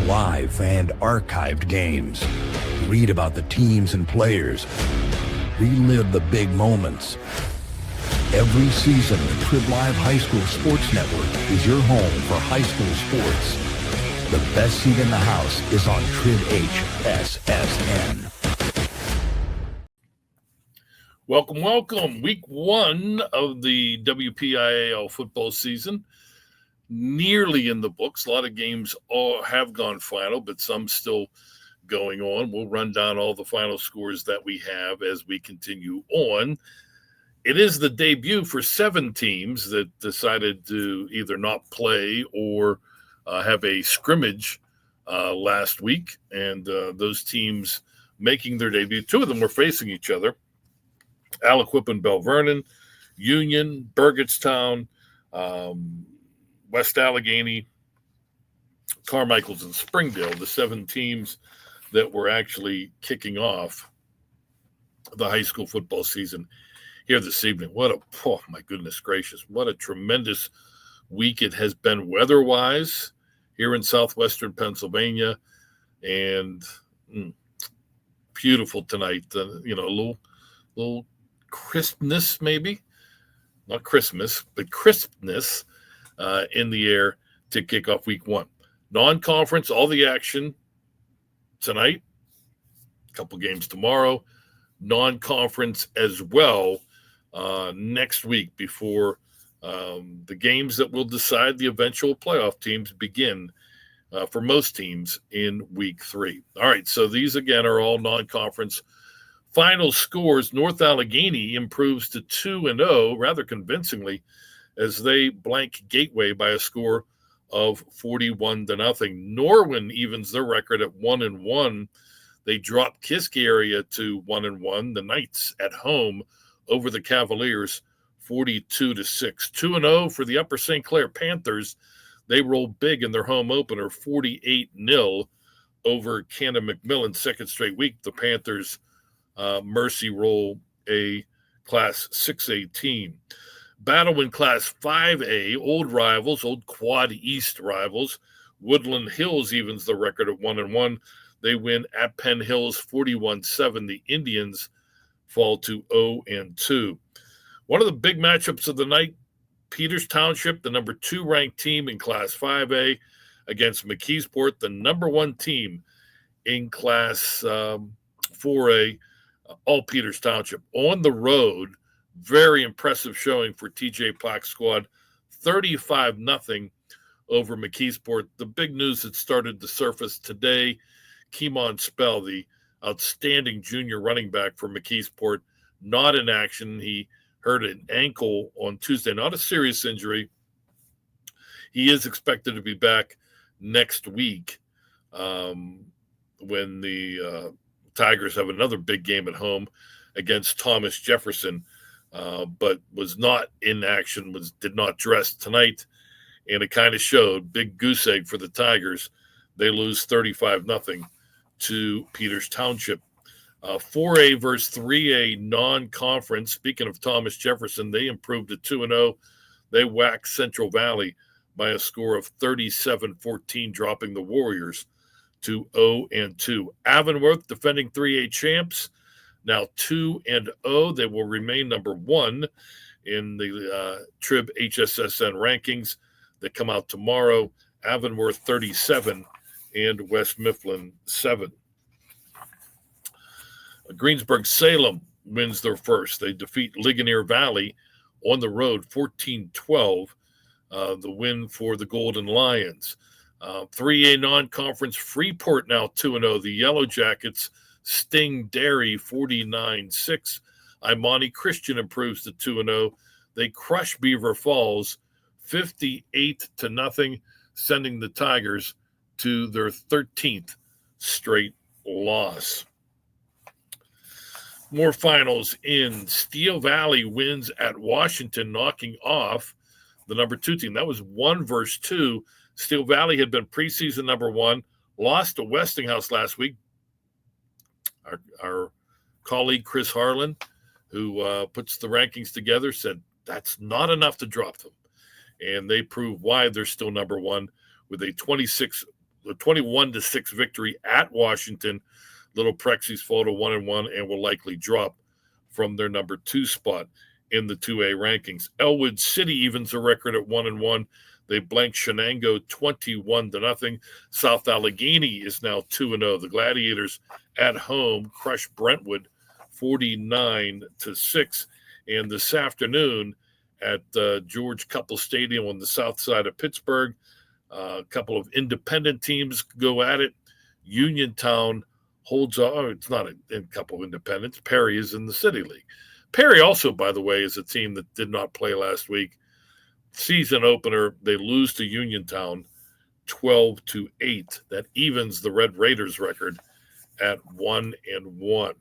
live and archived games. Read about the teams and players. Relive the big moments. Every season, the Trib Live High School Sports Network is your home for high school sports. The best seat in the house is on Trib HSSN. Welcome. Week 1 of the WPIAL football season. Nearly in the books. A lot of games have gone final, but some still going on. We'll run down all the final scores that we have as we continue on. It is the debut for 7 teams that decided to either not play or have a scrimmage last week. And those teams making their debut, 2 of them were facing each other. Aliquip and Bell Vernon, Union, Burgettstown, West Allegheny, Carmichael's, and Springdale, the 7 teams that were actually kicking off the high school football season here this evening. Oh my goodness gracious, what a tremendous week it has been weather-wise here in southwestern Pennsylvania, and beautiful tonight. A little crispness, maybe not Christmas, but crispness in the air to kick off week 1. Non-conference, all the action tonight, a couple games tomorrow, non-conference as well next week before the games that will decide the eventual playoff teams begin for most teams in week 3. All right, so these again are all non-conference final scores. North Allegheny improves to 2-0 rather convincingly as they blank Gateway by a score of 41-0. Norwin evens their record at 1-1. They drop Kiski area to 1-1. The Knights at home over the Cavaliers 42-6. 2-0 for the Upper St. Clair Panthers. They roll big in their home opener 48-0 over Cannon McMillan. Second straight week, the Panthers mercy roll a Class 6A team. Battle in Class 5A, old rivals, old Quad East rivals. Woodland Hills evens the record at 1-1. They win at Penn Hills 41-7. The Indians fall to 0-2. One of the big matchups of the night, Peters Township, the number 2 ranked team in Class 5A, against McKeesport, the number 1 team in Class 4A, all Peters Township. On the road, very impressive showing for TJ Plack's squad, 35-0 over McKeesport. The big news that started to surface today, Keemon Spell, the outstanding junior running back for McKeesport, not in action. He hurt an ankle on Tuesday, not a serious injury. He is expected to be back next week when the Tigers have another big game at home against Thomas Jefferson, but was not in action, did not dress tonight, and it kind of showed. Big goose egg for the Tigers. They lose 35-0 to Peters Township. 4A versus 3A non-conference. Speaking of Thomas Jefferson, they improved to 2-0. They whacked Central Valley by a score of 37-14, dropping the Warriors to 0-2. Avonworth, defending 3A champs, now 2-0. They will remain number 1 in the Trib HSSN rankings that come out tomorrow. Avonworth 37 and West Mifflin 7. Greensburg-Salem wins their first. They defeat Ligonier Valley on the road 14-12, the win for the Golden Lions. 3A non-conference, Freeport now 2-0. The Yellow Jackets sting Derry 49-6. Imani Christian improves to 2-0. They crush Beaver Falls 58-0, sending the Tigers to their 13th straight loss. More finals in. Steel Valley wins at Washington, knocking off the number 2 team. That was 1 versus 2. Steel Valley had been preseason number 1, lost to Westinghouse last week. Our colleague Chris Harlan, who puts the rankings together, said that's not enough to drop them. And they prove why they're still number 1 with a 26 21-6 victory at Washington. Little Prexies fall to 1-1 and will likely drop from their number 2 spot in the 2A rankings. Elwood City evens a record at 1-1. They blanked Shenango 21-0. South Allegheny is now 2-0. The Gladiators at home crushed Brentwood 49-6. And this afternoon at George Couple Stadium on the south side of Pittsburgh, a couple of independent teams go at it. Uniontown holds on. Oh, it's not a couple of independents. Perry is in the City League. Perry also, by the way, is a team that did not play last week. Season opener, they lose to Uniontown 12-8. That evens the Red Raiders record at 1-1.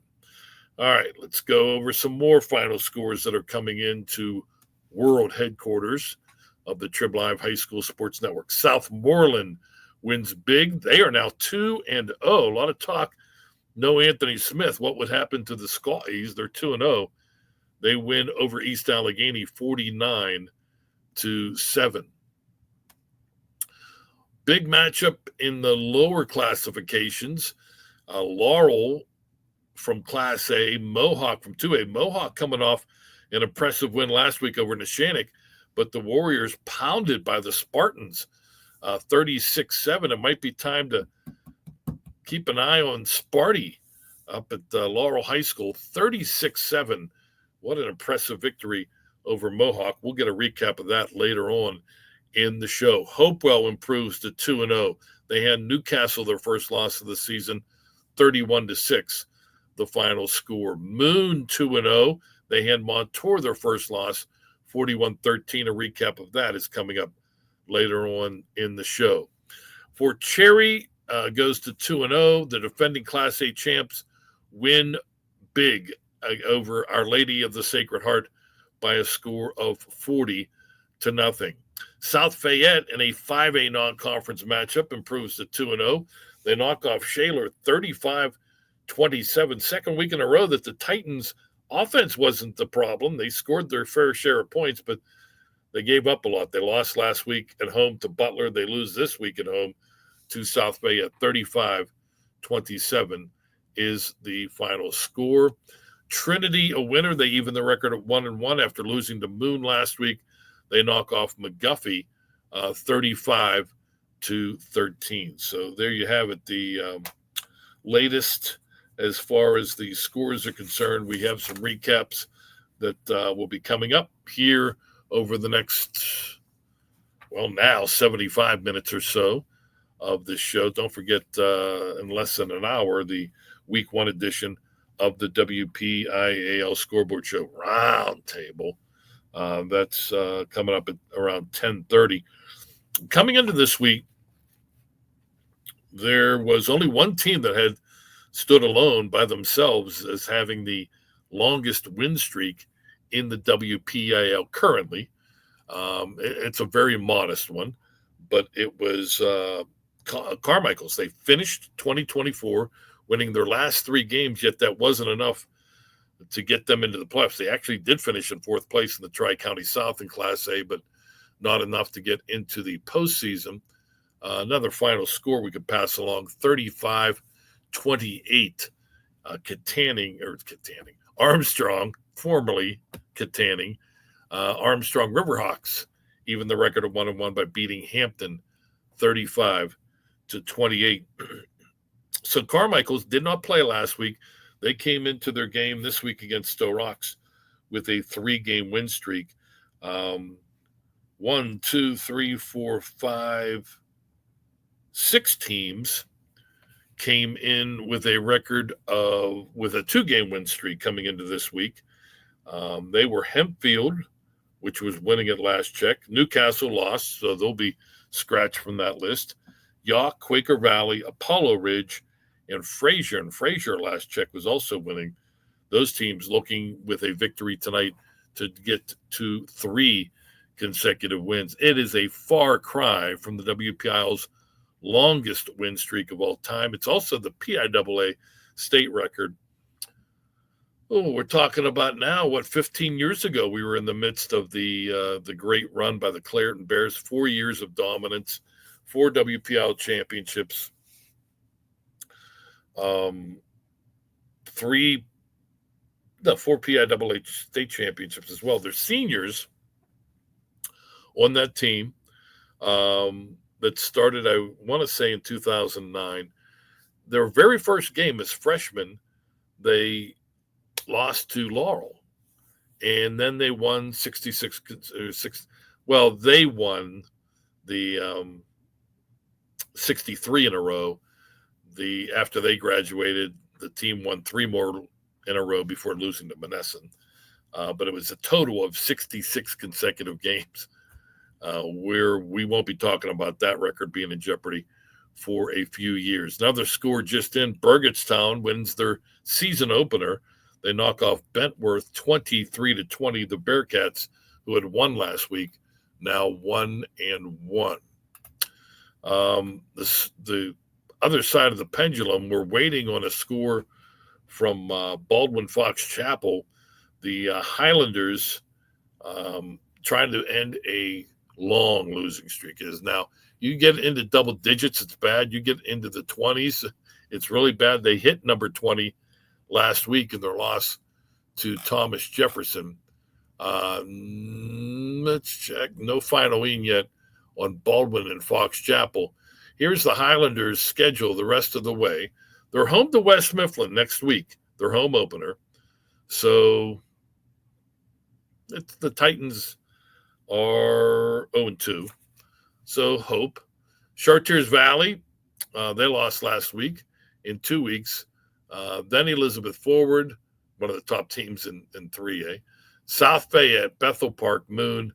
All right, let's go over some more final scores that are coming into world headquarters of the Trib Live High School Sports Network. Southmoreland wins big. They are now 2-0. A lot of talk. No Anthony Smith. What would happen to the Scotties? They're 2-0. They win over East Allegheny 49-7. Big matchup in the lower classifications. Laurel from Class A, Mohawk from 2A. Mohawk coming off an impressive win last week over Neshannock, but the Warriors pounded by the Spartans 36-7. It might be time to keep an eye on Sparty up at Laurel High School, 36-7. What an impressive victory over Mohawk. We'll get a recap of that later on in the show. Hopewell improves to 2-0. They had Newcastle their first loss of the season, 31-6, the final score. Moon 2-0. They had Montour their first loss, 41-13. A recap of that is coming up later on in the show. For Cherry, goes to 2-0. The defending Class A champs win big over Our Lady of the Sacred Heart by a score of 40-0. South Fayette in a 5A non-conference matchup improves to 2-0. They knock off Shaler 35-27. Second week in a row that the Titans' offense wasn't the problem. They scored their fair share of points, but they gave up a lot. They lost last week at home to Butler. They lose this week at home to South Fayette. 35-27 is the final score. Trinity, a winner. They even the record at 1-1 after losing to Moon last week. They knock off McGuffey 35-13. So there you have it. The latest as far as the scores are concerned. We have some recaps that will be coming up here over the next, now 75 minutes or so of this show. Don't forget, in less than an hour, the Week 1 edition of the WPIAL Scoreboard Show Roundtable. That's coming up at around 10:30. Coming into this week, there was only one team that had stood alone by themselves as having the longest win streak in the WPIAL currently. It's a very modest one, but it was Carmichael's. They finished 2024 winning their last 3 games, yet that wasn't enough to get them into the playoffs. They actually did finish in 4th place in the Tri-County South in Class A, but not enough to get into the postseason. Another final score we could pass along, 35-28. Armstrong, formerly Katanning, Armstrong Riverhawks, even the record of 1-1 by beating Hampton 35-28. So Carmichael's did not play last week. They came into their game this week against Stowe Rocks with a 3-game win streak. 1, 2, 3, 4, 5, 6 teams came in with a record with a 2-game win streak coming into this week. They were Hempfield, which was winning at last check. Newcastle lost, so they'll be scratched from that list. Yaw, Quaker Valley, Apollo Ridge, and Fraser. And Fraser, last check, was also winning. Those teams looking with a victory tonight to get to 3 consecutive wins. It is a far cry from the WPIAL's longest win streak of all time. It's also the PIAA state record. Oh, we're talking about now, 15 years ago, we were in the midst of the great run by the Clareton Bears, 4 years of dominance, 4 WPIAL championships, 4 PIAA state championships as well. They're seniors on that team that started, I want to say, in 2009. Their very first game as freshmen, they lost to Laurel, and then they won 66 or 6. Well, they won the 63 in a row. After they graduated, the team won 3 more in a row before losing to Monessen. But it was a total of 66 consecutive games, where we won't be talking about that record being in jeopardy for a few years. Another score just in: Burgettstown wins their season opener. They knock off Bentworth 23-20. The Bearcats, who had won last week, now 1-1. The other side of the pendulum, we're waiting on a score from Baldwin Fox Chapel. The Highlanders trying to end a long losing streak. Is now, you get into double digits, it's bad. You get into the 20s, it's really bad. They hit number 20 last week in their loss to Thomas Jefferson. Let's check. No final in yet on Baldwin and Fox Chapel. Here's the Highlanders' schedule the rest of the way. They're home to West Mifflin next week, their home opener. So the Titans are 0-2. So hope. Chartiers Valley, they lost last week. In 2 weeks. Then Elizabeth Forward, one of the top teams in 3A. South Fayette, Bethel Park, Moon,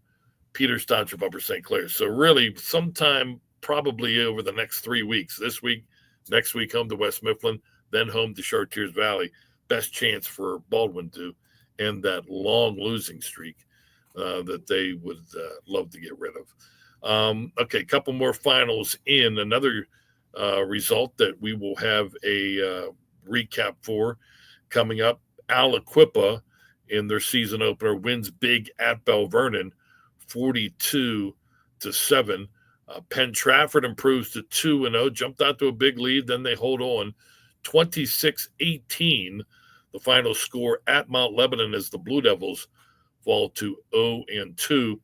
Peters Township, Upper St. Clair. So really, sometime probably over the next 3 weeks. This week, next week, home to West Mifflin, then home to Chartiers Valley. Best chance for Baldwin to end that long losing streak that they would love to get rid of. Okay, a couple more finals in. Another result that we will have a recap for coming up. Aliquippa in their season opener wins big at Bell Vernon, 42-7. Penn Trafford improves to 2-0, jumped out to a big lead. Then they hold on, 26-18. The final score at Mount Lebanon as the Blue Devils fall to 0-2.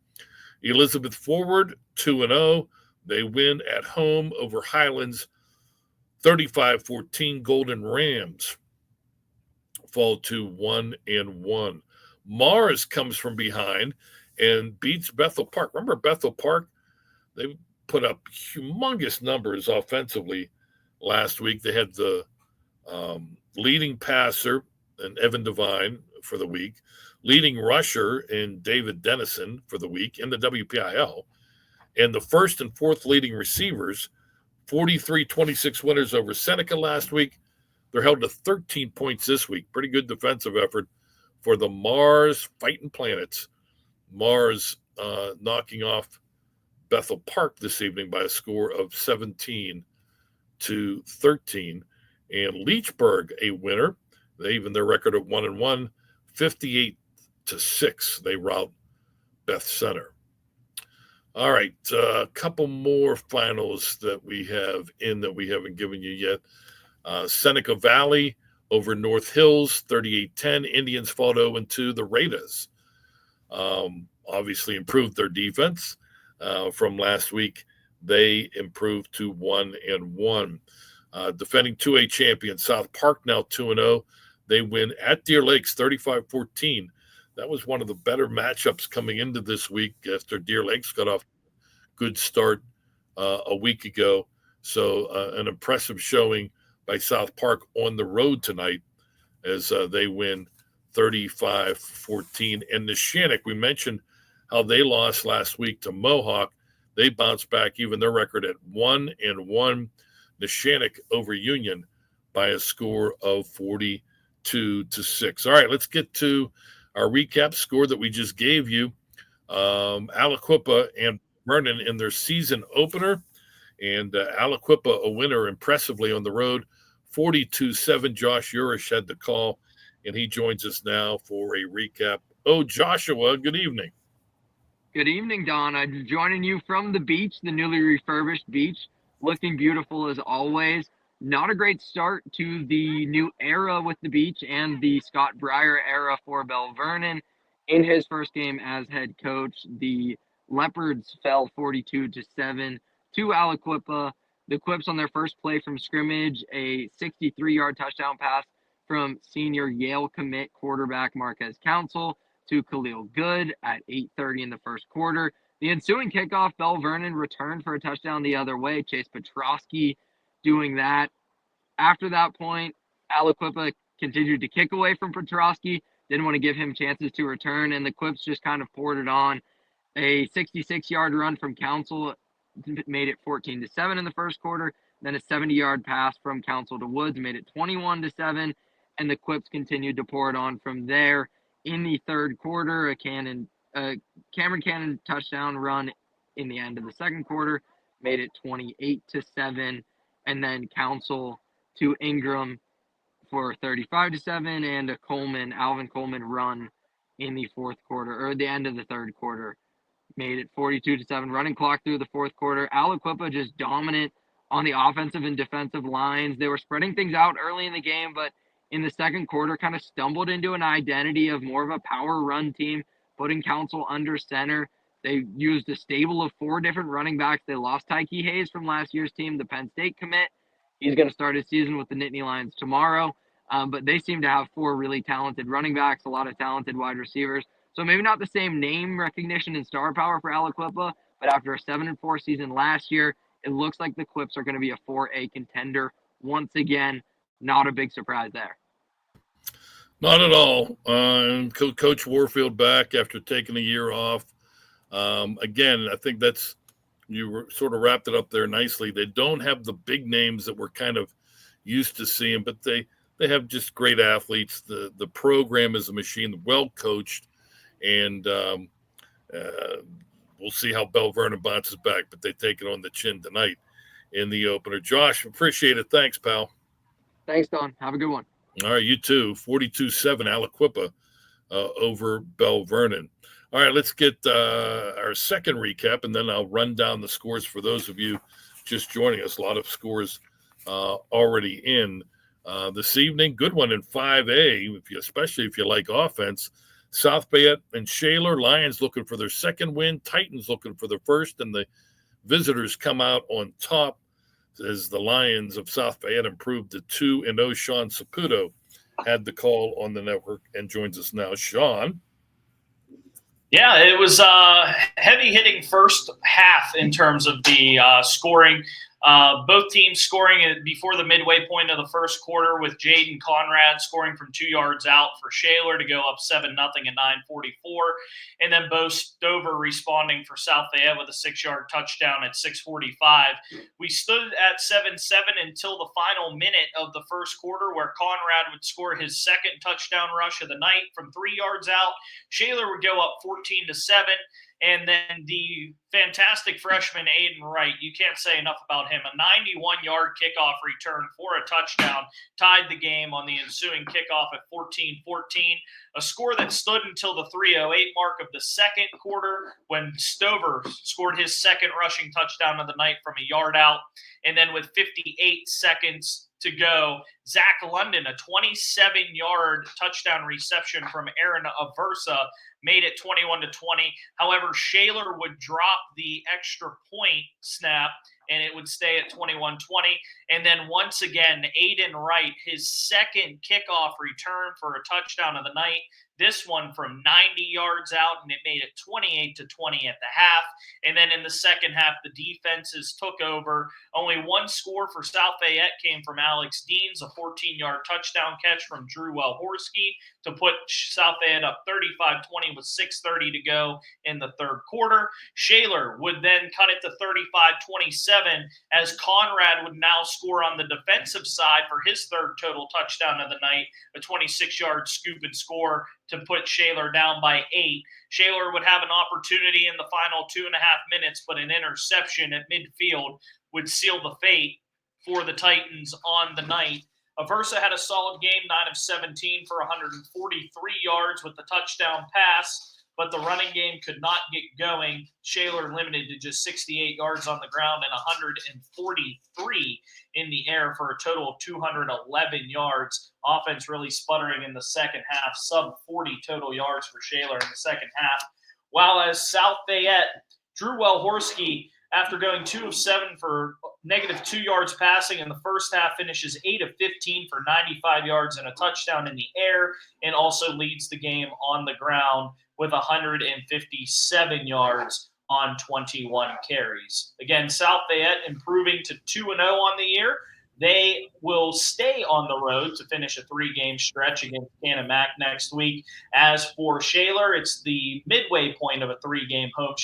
Elizabeth Forward, 2-0. They win at home over Highlands, 35-14. Golden Rams fall to 1-1. Mars comes from behind and beats Bethel Park. Remember Bethel Park? They put up humongous numbers offensively last week. They had the leading passer in Evan Devine for the week, leading rusher in David Dennison for the week in the WPIAL, and the first and fourth leading receivers, 43-26 winners over Seneca last week. They're held to 13 points this week. Pretty good defensive effort for the Mars Fighting Planets. Mars knocking off Bethel Park this evening by a score of 17-13. And Leechburg, a winner. They even their record at 1-1, 58-6. They rout Beth Center. All right, a couple more finals that we have in that we haven't given you yet. Seneca Valley over North Hills, 38-10. Indians fall 0-2. The Raiders obviously improved their defense from last week. They improved to 1-1. Defending 2A champion South Park now 2-0. They win at Deer Lakes 35-14. That was one of the better matchups coming into this week after Deer Lakes got off a good start a week ago. So an impressive showing by South Park on the road tonight as they win 35-14. And Neshannock, we mentioned how they lost last week to Mohawk. They bounced back, even their record at 1-1. Neshannock over Union by a score of 42-6. All right, let's get to our recap score that we just gave you. Aliquippa and Vernon in their season opener, and Aliquippa a winner impressively on the road, 42-7. Josh Urish had the call, and he joins us now for a recap. Oh, Joshua, good evening. Good evening, Don. I'm joining you from the beach, the newly refurbished beach, looking beautiful as always. Not a great start to the new era with the beach and the Scott Breyer era for Bell Vernon. In his first game as head coach, the Leopards fell 42-7 to Aliquippa. The Quips on their first play from scrimmage, a 63-yard touchdown pass from senior Yale commit quarterback Marquez Council to Khalil Good at 8:30 in the first quarter. The ensuing kickoff, Bell Vernon returned for a touchdown the other way. Chase Petrosky doing that. After that point, Aliquippa continued to kick away from Petrosky, didn't want to give him chances to return, and the Quips just kind of poured it on. A 66-yard run from Council made it 14-7 in the first quarter. Then a 70-yard pass from Council to Woods made it 21-7, and the Quips continued to pour it on from there. In the third quarter, a Cameron Cannon touchdown run in the end of the second quarter made it 28-7, and then Council to Ingram for 35-7, and a Alvin Coleman run in the fourth quarter, or the end of the third quarter, made it 42-7. Running clock through the fourth quarter. Aliquippa just dominant on the offensive and defensive lines. They were spreading things out early in the game, but in the second quarter kind of stumbled into an identity of more of a power run team, putting Council under center. They used a stable of 4 different running backs. They lost Tyke Hayes from last year's team, the Penn State commit. He's going to start his season with the Nittany Lions tomorrow. But they seem to have 4 really talented running backs, a lot of talented wide receivers. So maybe not the same name recognition and star power for Aliquippa, but after a 7-4 season last year, it looks like the Quips are going to be a 4A contender once again. Not a big surprise there. Not at all. Coach Warfield back after taking a year off. Again, I think you sort of wrapped it up there nicely. They don't have the big names that we're kind of used to seeing, but they have just great athletes. The program is a machine, well coached, and we'll see how Bell Vernon bounces back, but they take it on the chin tonight in the opener. Josh, appreciate it. Thanks, pal. Thanks, Don. Have a good one. All right, you too. 42-7 Aliquippa over Bell Vernon. All right, let's get our second recap, and then I'll run down the scores for those of you just joining us. A lot of scores already in this evening. Good one in 5A, especially if you like offense. South Fayette and Shaler. Lions looking for their second win. Titans looking for their first, and the visitors come out on top as the Lions of South Fayette improved to 2-0. Sean Saputo had the call on the network and joins us now. Sean. Yeah, it was a heavy-hitting first half in terms of the scoring. Both teams scoring before the midway point of the first quarter, with Jaden Conrad scoring from 2 yards out for Shaler to go up 7-0 at 9:44, and then Bo Stover responding for South Fayette with a 6-yard touchdown at 6:45. We stood at 7-7 until the final minute of the first quarter, where Conrad would score his second touchdown rush of the night from 3 yards out. Shaler would go up 14-7. And then the fantastic freshman Aiden Wright, you can't say enough about him. A 91-yard kickoff return for a touchdown tied the game on the ensuing kickoff at 14-14, a score that stood until the 3:08 mark of the second quarter, when Stover scored his second rushing touchdown of the night from a yard out. And then with 58 seconds to go, Zach London, a 27-yard touchdown reception from Aaron Aversa, made it 21-20. However, Shaler would drop the extra point snap, and it would stay at 21-20. And then once again, Aiden Wright, his second kickoff return for a touchdown of the night, this one from 90 yards out, and it made it 28-20 at the half. And then in the second half, the defenses took over. Only one score for South Fayette came from Alex Deans, a 14-yard touchdown catch from Drew Welhorski to put South Fayette up 35-20 with 6:30 to go in the third quarter. Shaler would then cut it to 35-27 as Conrad would now score on the defensive side for his third total touchdown of the night, a 26-yard scoop and score to put Shaler down by 8. Shaler would have an opportunity in the final 2.5 minutes, but an interception at midfield would seal the fate for the Titans on the night. Aversa had a solid game, 9 of 17 for 143 yards with the touchdown pass. but the running game could not get going. Shaler limited to just 68 yards on the ground and 143 in the air for a total of 211 yards. Offense really sputtering in the second half, sub 40 total yards for Shaler in the second half. While as South Fayette, Drew Welhorski, after going 2 of 7 for -2 yards passing in the first half, finishes 8 of 15 for 95 yards and a touchdown in the air, and also leads the game on the ground with 157 yards on 21 carries. Again, South Fayette improving to 2-0 on the year. They will stay on the road to finish a 3-game stretch against Canon-Mac next week. As for Shaler, it's the midway point of a 3-game home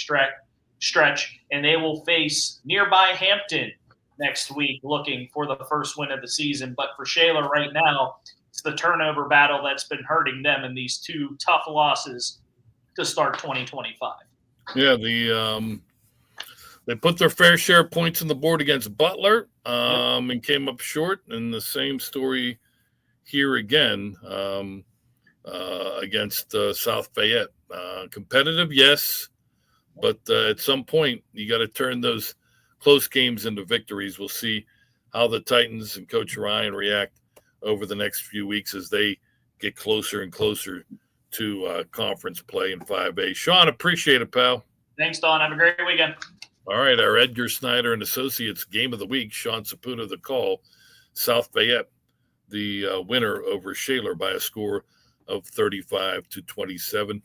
stretch, and they will face nearby Hampton next week, looking for the first win of the season. But for Shaler right now, it's the turnover battle that's been hurting them in these 2 tough losses to start 2025. Yeah, they put their fair share of points on the board against Butler and came up short. And the same story here again against South Fayette. Competitive, yes, but at some point you got to turn those close games into victories. We'll see how the Titans and Coach Ryan react over the next few weeks as they get closer and closer to conference play in 5A. Sean, appreciate it, pal. Thanks, Don. Have a great weekend. All right, our Edgar Snyder and Associates Game of the Week, Sean Saputo, the call. South Fayette, the winner over Shaler by a score of 35-27.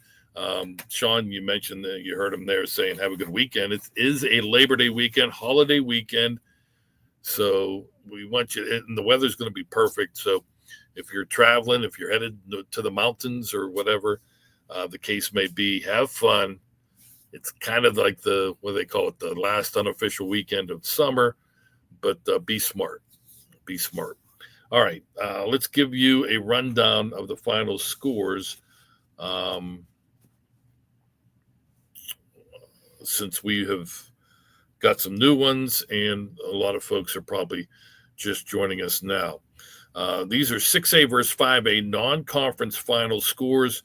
Sean, you mentioned that you heard him there saying, have a good weekend. It is a Labor Day weekend, holiday weekend. So we want you, and the weather's going to be perfect. So if you're traveling, if you're headed to the mountains or whatever the case may be, have fun. It's kind of like what they call it, the last unofficial weekend of summer, but be smart. Be smart. All right, let's give you a rundown of the final scores. Since we have got some new ones and a lot of folks are probably just joining us now. These are 6A versus 5A non-conference final scores.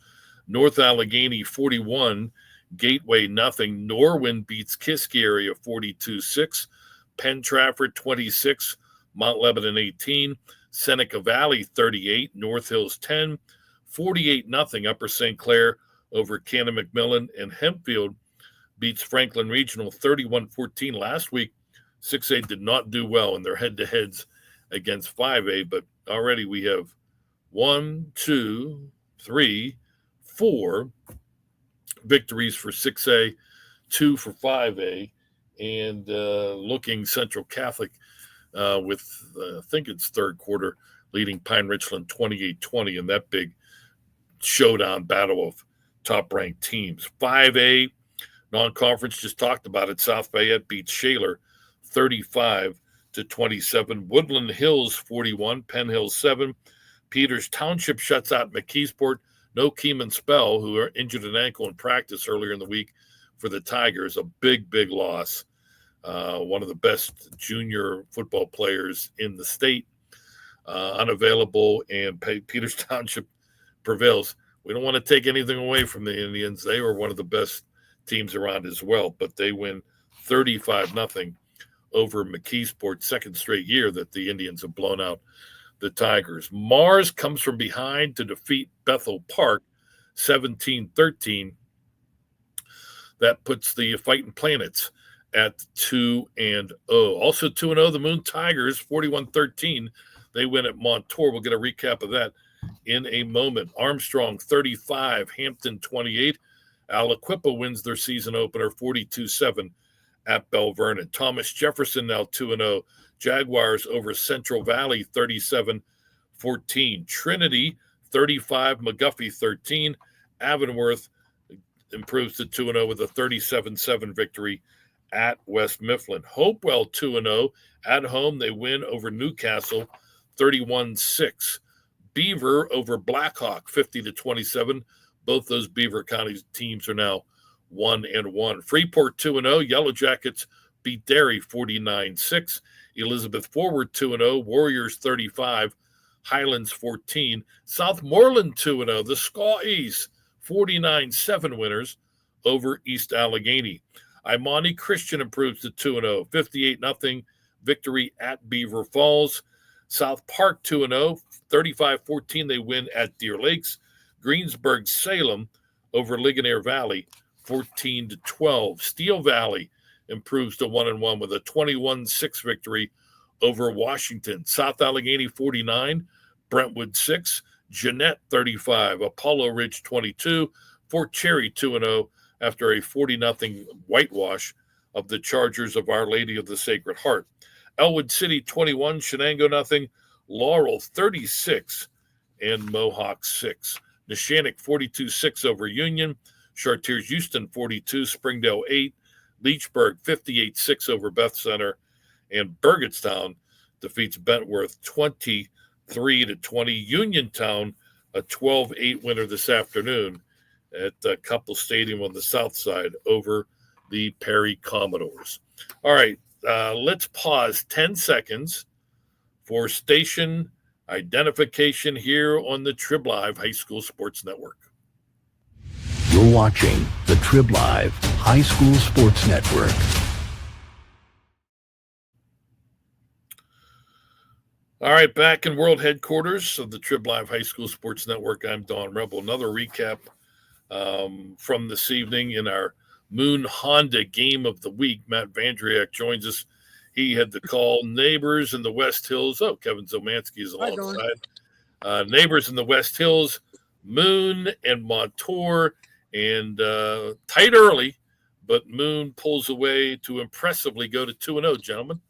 North Allegheny 41, Gateway nothing. Norwin beats Kiski area 42-6. Penn Trafford 26, Mount Lebanon 18. Seneca Valley 38, North Hills 10. 48-0 Upper St. Clair over Cannon McMillan, and Hempfield beats Franklin Regional 31-14. Last week, 6A did not do well in their head-to-heads against 5A, but already we have 1, 2, 3, 4 victories for 6A, 2 for 5A, and looking Central Catholic with, I think it's third quarter, leading Pine Richland 28-20 in that big showdown battle of top-ranked teams. 5A non-conference, just talked about it. South Fayette beats Shaler 35-27. Woodland Hills 41, Penn Hills 7. Peters Township shuts out McKeesport. No Keeman Spell, who are injured an ankle in practice earlier in the week for the Tigers. A big, big loss. One of the best junior football players in the state, unavailable, and Peters Township prevails. We don't want to take anything away from the Indians. They were one of the best teams around as well, but they win 35-0 over McKeesport, second straight year that the Indians have blown out the Tigers. Mars comes from behind to defeat Bethel Park 17-13. That puts the Fighting Planets at 2-0. Also 2-0, the Moon Tigers, 41-13. They win at Montour. We'll get a recap of that in a moment. Armstrong 35, Hampton 28. Aliquippa wins their season opener 42-7 at Bell Vernon. Thomas Jefferson now 2-0. Jaguars over Central Valley 37-14. Trinity 35, McGuffey 13. Avonworth improves to 2-0 with a 37-7 victory at West Mifflin. Hopewell 2-0. At home, they win over Newcastle 31-6. Beaver over Blackhawk 50-27. Both those Beaver County teams are now 1-1. Freeport 2-0. Yellow Jackets beat Derry 49-6. Elizabeth Forward 2-0. Warriors 35. Highlands 14. Southmoreland 2-0. The Scotties 49-7 winners over East Allegheny. Imani Christian improves to 2-0, 58-0 victory at Beaver Falls. South Park 2-0, 35-14 they win at Deer Lakes. Greensburg Salem over Ligonier Valley, 14-12. Steel Valley improves to 1-1 with a 21-6 victory over Washington. South Allegheny 49, Brentwood 6, Jeanette 35, Apollo Ridge 22, Fort Cherry 2-0 after a 40-0 whitewash of the Chargers of Our Lady of the Sacred Heart. Elwood City 21, Shenango 0, Laurel 36, and Mohawk 6. Neshannock 42-6 over Union, Chartiers Houston 42, Springdale 8, Leechburg 58-6 over Beth Center, and Burgettstown defeats Bentworth 23-20. Uniontown, a 12-8 winner this afternoon at Couple Stadium on the south side over the Perry Commodores. All right, let's pause 10 seconds for station identification here on the Trib Live High School Sports Network. You're watching the Trib Live High School Sports Network. All right, back in world headquarters of the Trib Live High School Sports Network, I'm Don Rebel. Another recap from this evening in our Moon Honda Game of the Week. Matt Vandriak joins us. He had the call. Neighbors in the West Hills. Oh, Kevin Zomansky is alongside. Neighbors in the West Hills, Moon and Montour, and tight early, but Moon pulls away to impressively go to 2-0, gentlemen.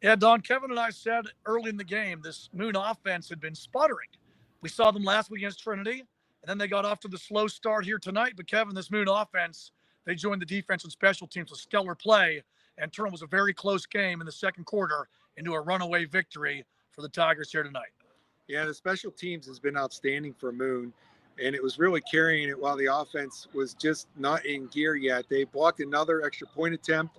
Yeah, Don, Kevin and I said early in the game, this Moon offense had been sputtering. We saw them last week against Trinity, and then they got off to the slow start here tonight. But Kevin, this Moon offense, they joined the defense and special teams with stellar play, and turned was a very close game in the second quarter into a runaway victory for the Tigers here tonight. Yeah, the special teams has been outstanding for Moon, and it was really carrying it while the offense was just not in gear yet. They blocked another extra point attempt,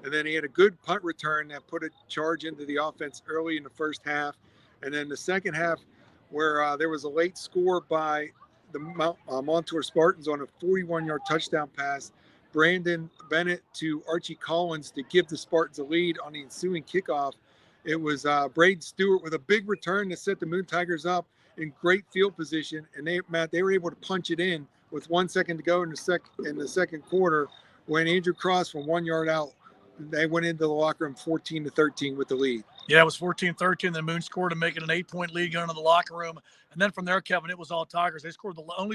and then he had a good punt return that put a charge into the offense early in the first half. And then the second half, where there was a late score by the Montour Spartans on a 41-yard touchdown pass, Brandon Bennett to Archie Collins to give the Spartans a lead on the ensuing kickoff. It was Braden Stewart with a big return to set the Moon Tigers up in great field position, and they were able to punch it in with 1 second to go in the second quarter when Andrew Cross from 1 yard out. They went into the locker room 14-13 with the lead. Yeah, it was 14-13. The Moon scored to make it an 8-point lead going into the locker room. And then from there, Kevin, it was all Tigers. They scored all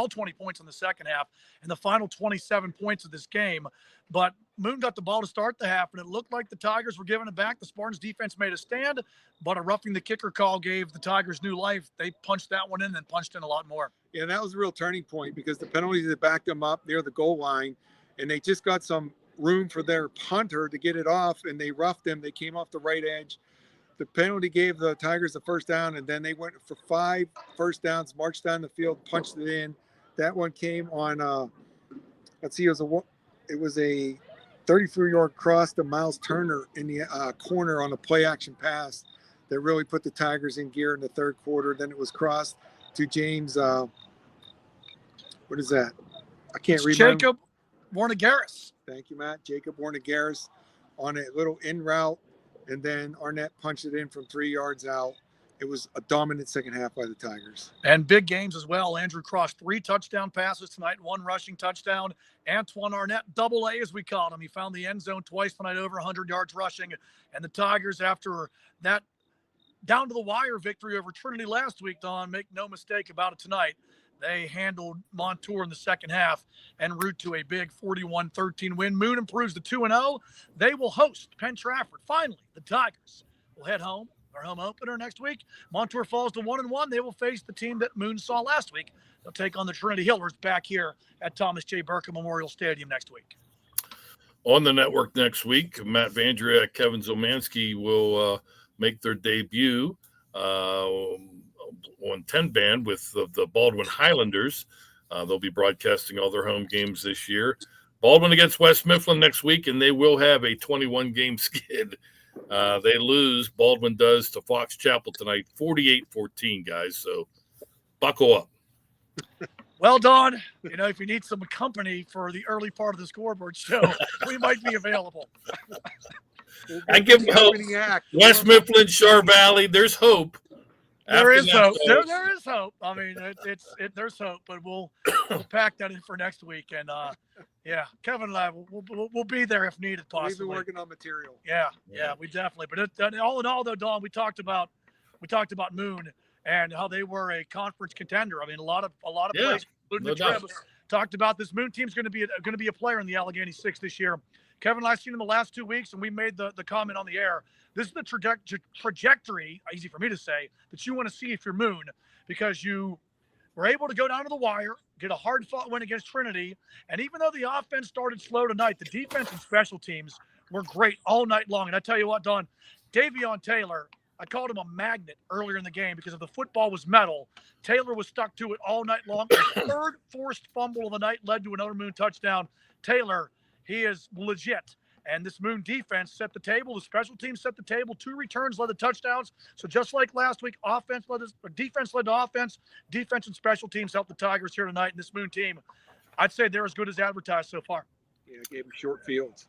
20 points in the second half and the final 27 points of this game. But Moon got the ball to start the half, and it looked like the Tigers were giving it back. The Spartans defense made a stand, but a roughing the kicker call gave the Tigers new life. They punched that one in and punched in a lot more. Yeah, that was a real turning point because the penalties that backed them up near the goal line, and they just got some room for their punter to get it off, and they roughed him. They came off the right edge. The penalty gave the Tigers the first down, and then they went for 5 first downs, marched down the field, punched it in. That one came on it was a 33-yard cross to Miles Turner in the corner on a play action pass that really put the Tigers in gear in the third quarter. Then it was crossed to James what is that? I can't read. Jacob Warnagaris. Thank you, Matt. Jacob Warnagaris on a little in route, and then Arnett punched it in from 3 yards out. It was a dominant second half by the Tigers. And big games as well. Andrew Cross, 3 touchdown passes tonight, 1 rushing touchdown. Antoine Arnett, double A as we called him. He found the end zone twice tonight, over 100 yards rushing. And the Tigers, after that down to the wire victory over Trinity last week, Don, make no mistake about it tonight, they handled Montour in the second half en route to a big 41-13 win. Moon improves to 2-0. They will host Penn Trafford. Finally, the Tigers will head home. Their home opener next week. Montour falls to 1-1. They will face the team that Moon saw last week. They'll take on the Trinity Hillers back here at Thomas J. Burke Memorial Stadium next week. On the network next week, Matt Vandriak, Kevin Zomansky will make their debut on 10 band with the Baldwin Highlanders. They'll be broadcasting all their home games this year. Baldwin against West Mifflin next week, and they will have a 21-game skid. They lose, Baldwin does, to Fox Chapel tonight, 48-14, guys. So buckle up. Well, Don, if you need some company for the early part of the Scoreboard show, we might be available. I give hope. West Mifflin, Shar Valley, there's hope. There is hope. There is hope. I mean, there's hope, but we'll pack that in for next week. And yeah, Kevin and I we'll be there if needed. Possibly. We've been working on material. Yeah, we definitely. But all in all, though, Don, we talked about Moon and how they were a conference contender. I mean, a lot of places, including the Trib, talked about this Moon team's going to be a player in the Allegheny Six this year. Kevin and I seen in the last 2 weeks, and we made the comment on the air. This is the trajectory, easy for me to say, that you want to see if you're Moon, because you were able to go down to the wire, get a hard-fought win against Trinity, and even though the offense started slow tonight, the defense and special teams were great all night long. And I tell you what, Don, Davion Taylor, I called him a magnet earlier in the game because if the football was metal, Taylor was stuck to it all night long. The third forced fumble of the night led to another Moon touchdown. Taylor, he is legit. And this Moon defense set the table. The special teams set the table. 2 returns led to touchdowns. So just like last week, defense led to offense. Defense and special teams helped the Tigers here tonight. And this Moon team, I'd say they're as good as advertised so far. Yeah, gave them short fields.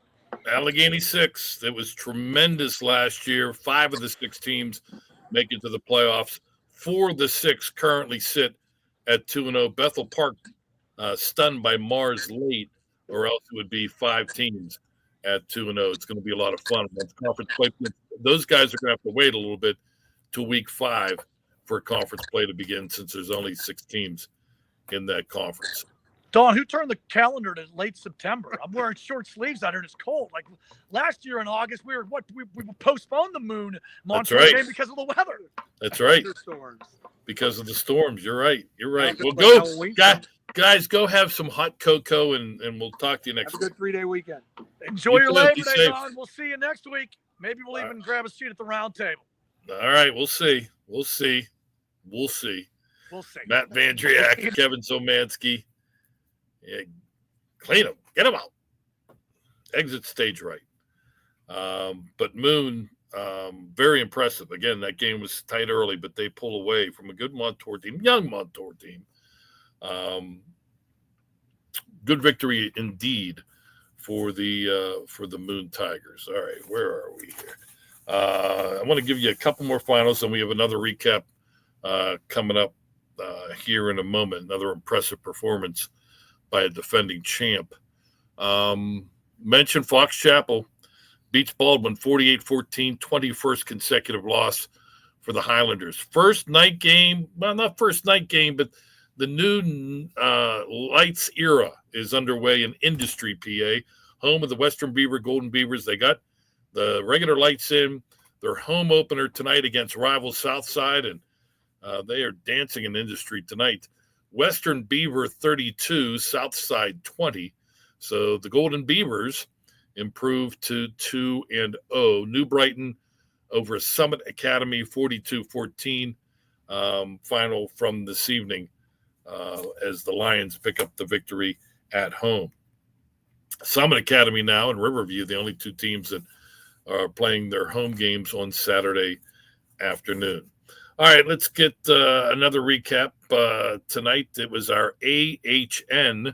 Allegheny 6, it was tremendous last year. 5 of the 6 teams make it to the playoffs. 4 of the 6 currently sit at 2-0. Bethel Park stunned by Mars late, or else it would be 5 teams at 2-0. It's going to be a lot of fun. Conference play, those guys are going to have to wait a little bit to week 5 for conference play to begin, since there's only 6 teams in that conference. Don, who turned the calendar to late September? I'm wearing short sleeves out here and it's cold. Like last year in August, we postponed the Moon Montrose game because of the weather. That's right. Because of the storms. You're right. Well, go, guys, go have some hot cocoa and we'll talk to you next week. Have a good 3-day weekend. Enjoy your Labor Day, Don. We'll see you next week. Maybe we'll even grab a seat at the round table. All right. We'll see. Matt Vandriak, Kevin Somansky. Yeah, clean them, get them out. Exit stage right. But Moon, very impressive. Again, that game was tight early, but they pull away from a good Montour team, young Montour team. Good victory indeed for the Moon Tigers. All right, where are we here? I want to give you a couple more finals, and we have another recap coming up here in a moment. Another impressive performance by a defending champ. Mentioned Fox Chapel beats Baldwin 48-14, 21st consecutive loss for the Highlanders. First night game, well, not first night game, but the new Lights era is underway in Industry, PA, home of the Western Beaver Golden Beavers. They got the regular lights in. Their home opener tonight against rival Southside, and they are dancing in Industry tonight. Western Beaver 32, Southside 20. So the Golden Beavers improved to 2-0. New Brighton over Summit Academy 42-14. Final from this evening as the Lions pick up the victory at home. Summit Academy now and Riverview, the only 2 teams that are playing their home games on Saturday afternoon. All right, let's get another recap. Tonight, it was our AHN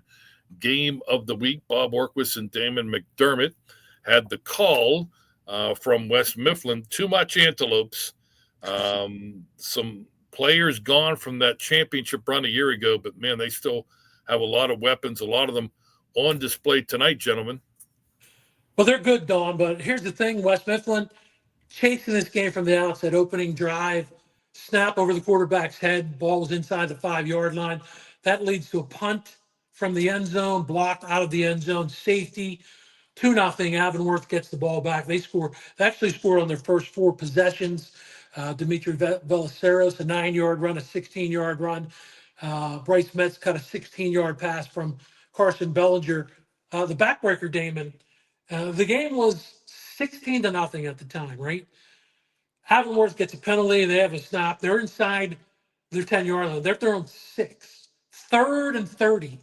game of the week. Bob Orquist and Damon McDermott had the call from West Mifflin. Too much antelopes. Some players gone from that championship run a year ago, but, man, they still have a lot of weapons, a lot of them on display tonight, gentlemen. Well, they're good, Don, but here's the thing. West Mifflin chasing this game from the outset, opening drive. Snap over the quarterback's head. Ball was inside the 5-yard line. That leads to a punt from the end zone, blocked out of the end zone, safety, 2-0. Avonworth gets the ball back. They actually scored on their first 4 possessions. Dimitri Velaceros, a 9-yard run, a 16-yard run. Bryce Metz cut a 16-yard pass from Carson Bellinger. The backbreaker, Damon, the game was 16-0 at the time, right? Avonworth gets a penalty, and they have a snap. They're inside their 10-yard line. They're throwing 6. 3rd and 30.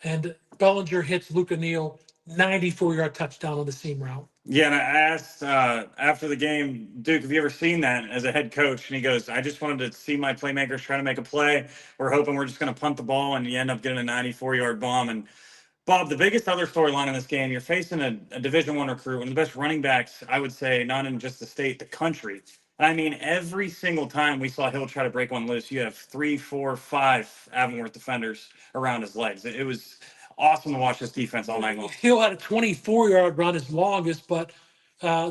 And Bellinger hits Luke O'Neill, 94-yard touchdown on the seam route. Yeah, and I asked after the game, Duke, have you ever seen that as a head coach? And he goes, I just wanted to see my playmakers try to make a play. We're hoping we're just going to punt the ball, and you end up getting a 94-yard bomb. And Bob, the biggest other storyline in this game, you're facing a Division I recruit, one of the best running backs, I would say, not in just the state, the country. I mean, every single time we saw Hill try to break one loose, you have 3, 4, 5 Avonworth defenders around his legs. It was awesome to watch this defense all night long. Hill had a 24-yard run, his longest, but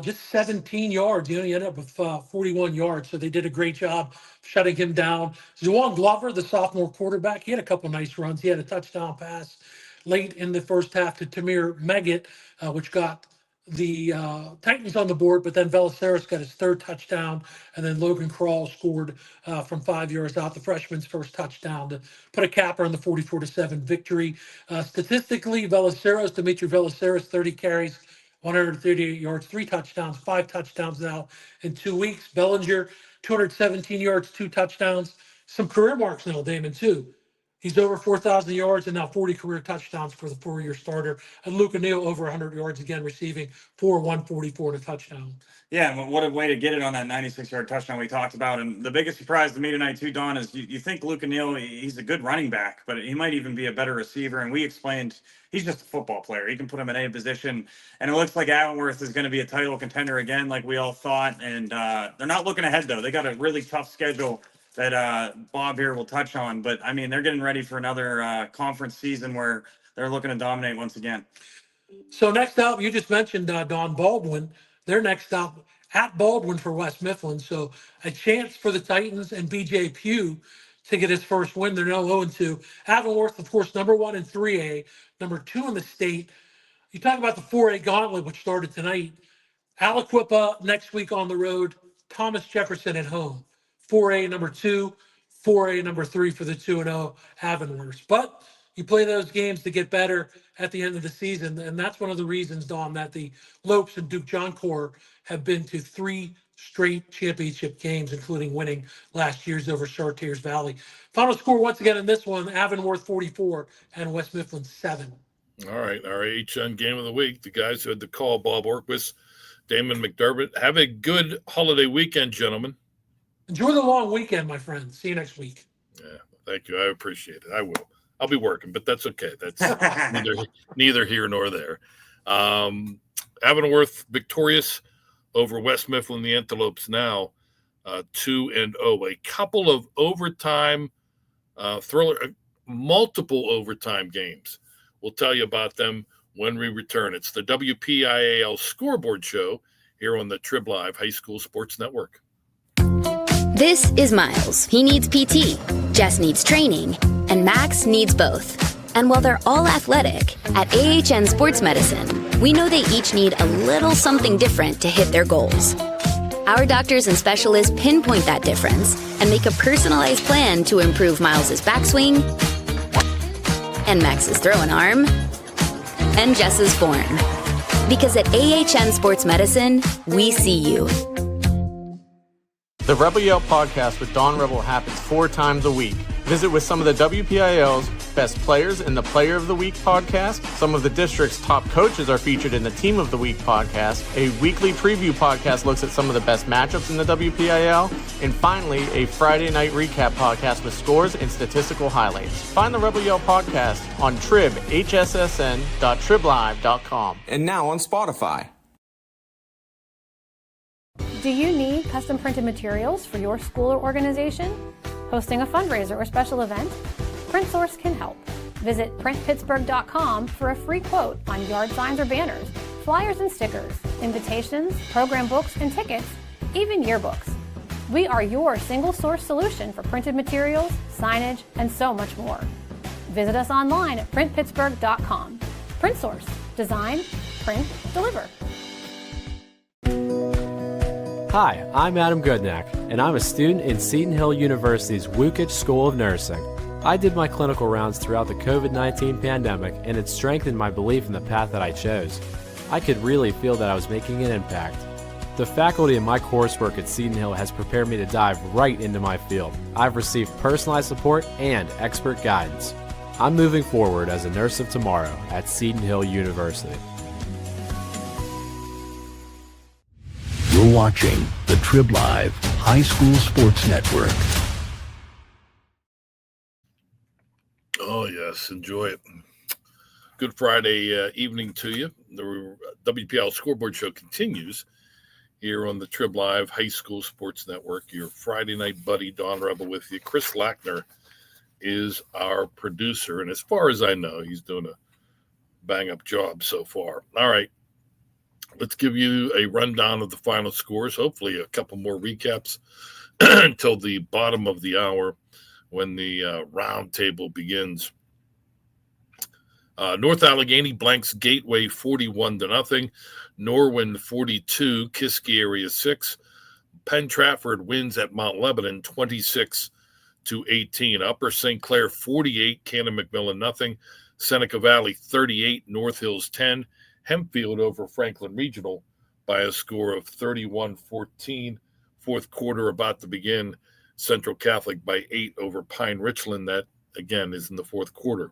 just 17 yards. He only ended up with 41 yards, so they did a great job shutting him down. Juwan Glover, the sophomore quarterback, he had a couple nice runs. He had a touchdown pass late in the first half to Tamir Meggett, which got the Titans on the board, but then Velaceris got his third touchdown, and then Logan Crawl scored from 5 yards out, the freshman's first touchdown to put a capper on the 44-7 victory. Statistically, Dimitri Velaceris, 30 carries, 138 yards, 3 touchdowns, 5 touchdowns now in 2 weeks. Bellinger, 217 yards, 2 touchdowns, some career marks now, Damon, too. He's over 4,000 yards and now 40 career touchdowns for the 4-year starter. And Luke O'Neal over 100 yards again, receiving for 144 and a touchdown. Yeah, and what a way to get it on that 96-yard touchdown we talked about. And the biggest surprise to me tonight, too, Don, is you think Luke O'Neal, he's a good running back, but he might even be a better receiver. And we explained he's just a football player. He can put him in any position. And it looks like Avonworth is going to be a title contender again, like we all thought. And they're not looking ahead, though. They got a really tough schedule that Bob here will touch on. But, I mean, they're getting ready for another conference season where they're looking to dominate once again. So next up, you just mentioned Don Baldwin. They're next up at Baldwin for West Mifflin. So a chance for the Titans and BJ Pugh to get his first win. They're now 0-2. Avonworth, of course, number 1 in 3A, number 2 in the state. You talk about the 4A gauntlet, which started tonight. Aliquippa next week on the road. Thomas Jefferson at home. 4A number 2, 4A number 3 for the 2-0 Avonworth. But you play those games to get better at the end of the season, and that's one of the reasons, Dom, that the Lopes and Duke John Corps have been to 3 straight championship games, including winning last year's over Chartiers Valley. Final score once again in this one: Avonworth 44 and West Mifflin 7. All right, our HN game of the week. The guys who had the call: Bob Orquist, Damon McDermott. Have a good holiday weekend, gentlemen. Enjoy the long weekend, my friend. See you next week. Yeah, thank you. I appreciate it. I will. I'll be working, but that's okay. That's neither here nor there. Avonworth victorious over West Mifflin, the Antelopes now 2-0. A couple of overtime multiple overtime games. We'll tell you about them when we return. It's the WPIAL Scoreboard Show here on the Trib Live High School Sports Network. This is Miles. He needs PT, Jess needs training, and Max needs both. And while they're all athletic, at AHN Sports Medicine, we know they each need a little something different to hit their goals. Our doctors and specialists pinpoint that difference and make a personalized plan to improve Miles's backswing, and Max's throwing arm, and Jess's form. Because at AHN Sports Medicine, we see you. The Rebel Yell podcast with Don Rebel happens 4 times a week. Visit with some of the WPIAL's best players in the Player of the Week podcast. Some of the district's top coaches are featured in the Team of the Week podcast. A weekly preview podcast looks at some of the best matchups in the WPIAL. And finally, a Friday night recap podcast with scores and statistical highlights. Find the Rebel Yell podcast on hssn.triblive.com. And now on Spotify. Do you need custom printed materials for your school or organization? Hosting a fundraiser or special event? PrintSource can help. Visit printpittsburgh.com for a free quote on yard signs or banners, flyers and stickers, invitations, program books and tickets, even yearbooks. We are your single source solution for printed materials, signage, and so much more. Visit us online at printpittsburgh.com. PrintSource. Design, print, deliver. Hi, I'm Adam Goodnack, and I'm a student in Seton Hill University's Wukich School of Nursing. I did my clinical rounds throughout the COVID-19 pandemic, and it strengthened my belief in the path that I chose. I could really feel that I was making an impact. The faculty in my coursework at Seton Hill has prepared me to dive right into my field. I've received personalized support and expert guidance. I'm moving forward as a nurse of tomorrow at Seton Hill University. You're watching the Trib Live High School Sports Network. Oh, yes. Enjoy it. Good Friday evening to you. The WPIAL Scoreboard Show continues here on the Trib Live High School Sports Network. Your Friday night buddy, Don Rebel, with you. Chris Lackner is our producer, and as far as I know, he's doing a bang-up job so far. All right. Let's give you a rundown of the final scores, hopefully a couple more recaps until the bottom of the hour when the round table begins. North Allegheny blanks Gateway 41-0. Norwin 42, Kiski area 6. Penn Trafford wins at Mount Lebanon 26-18. Upper St. Clair 48, Cannon McMillan 0. Seneca Valley 38, North Hills 10. Hempfield over Franklin Regional by a score of 31-14. Fourth quarter about to begin. Central Catholic by 8 over Pine Richland. That, again, is in the fourth quarter.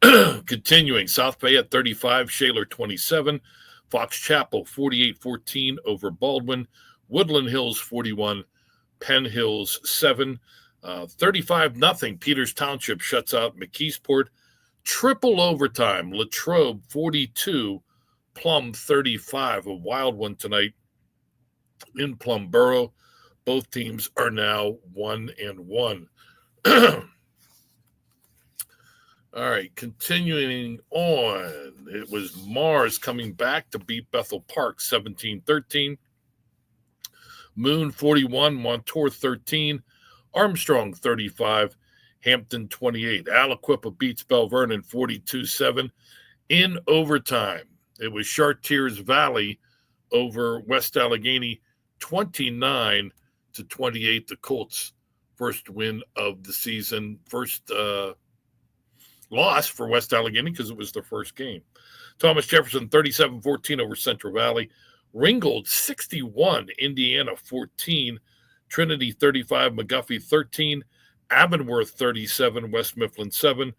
Continuing, South Bay at 35, Shaler 27, Fox Chapel 48-14 over Baldwin, Woodland Hills 41, Penn Hills 7, 35-0. Peters Township shuts out McKeesport. Triple overtime, Latrobe 42, Plum 35. A wild one tonight in Plum Borough. Both teams are now 1-1. All right, continuing on. It was Mars coming back to beat Bethel Park 17-13. Moon 41, Montour 13, Armstrong 35, Hampton 28. Aliquippa beats Bell Vernon 42-7 in overtime. It was Chartiers Valley over West Allegheny 29-28. The Colts' first win of the season. First loss for West Allegheny because it was their first game. Thomas Jefferson 37-14 over Central Valley. Ringgold 61, Indiana 14. Trinity 35, McGuffey 13. Avonworth 37, West Mifflin 7.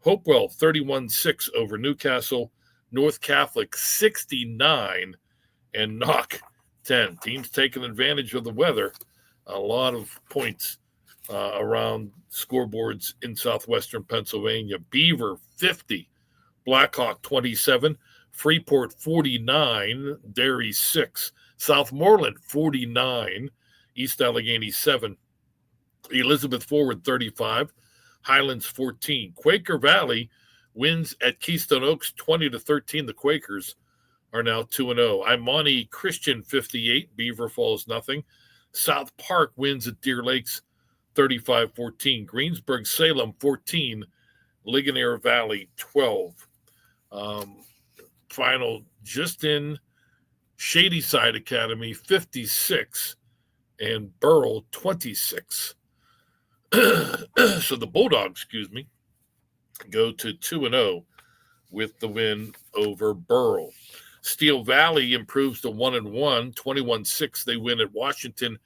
Hopewell 31-6 over Newcastle. North Catholic 69 and Knock 10. Teams taking advantage of the weather. A lot of points around scoreboards in southwestern Pennsylvania. Beaver 50, Blackhawk 27, Freeport 49, Derry 6, Southmoreland 49, East Allegheny 7, Elizabeth Forward 35, Highlands 14. Quaker Valley wins at Keystone Oaks 20-13. The Quakers are now 2-0. Imani Christian 58, Beaver Falls 0. South Park wins at Deer Lakes 35-14. Greensburg Salem 14, Ligonier Valley 12. Final just in Shadyside Academy 56 and Burrell 26. So the Bulldogs, go to 2-0 with the win over Burrell. Steel Valley improves to 1-1, 21-6. They win at Washington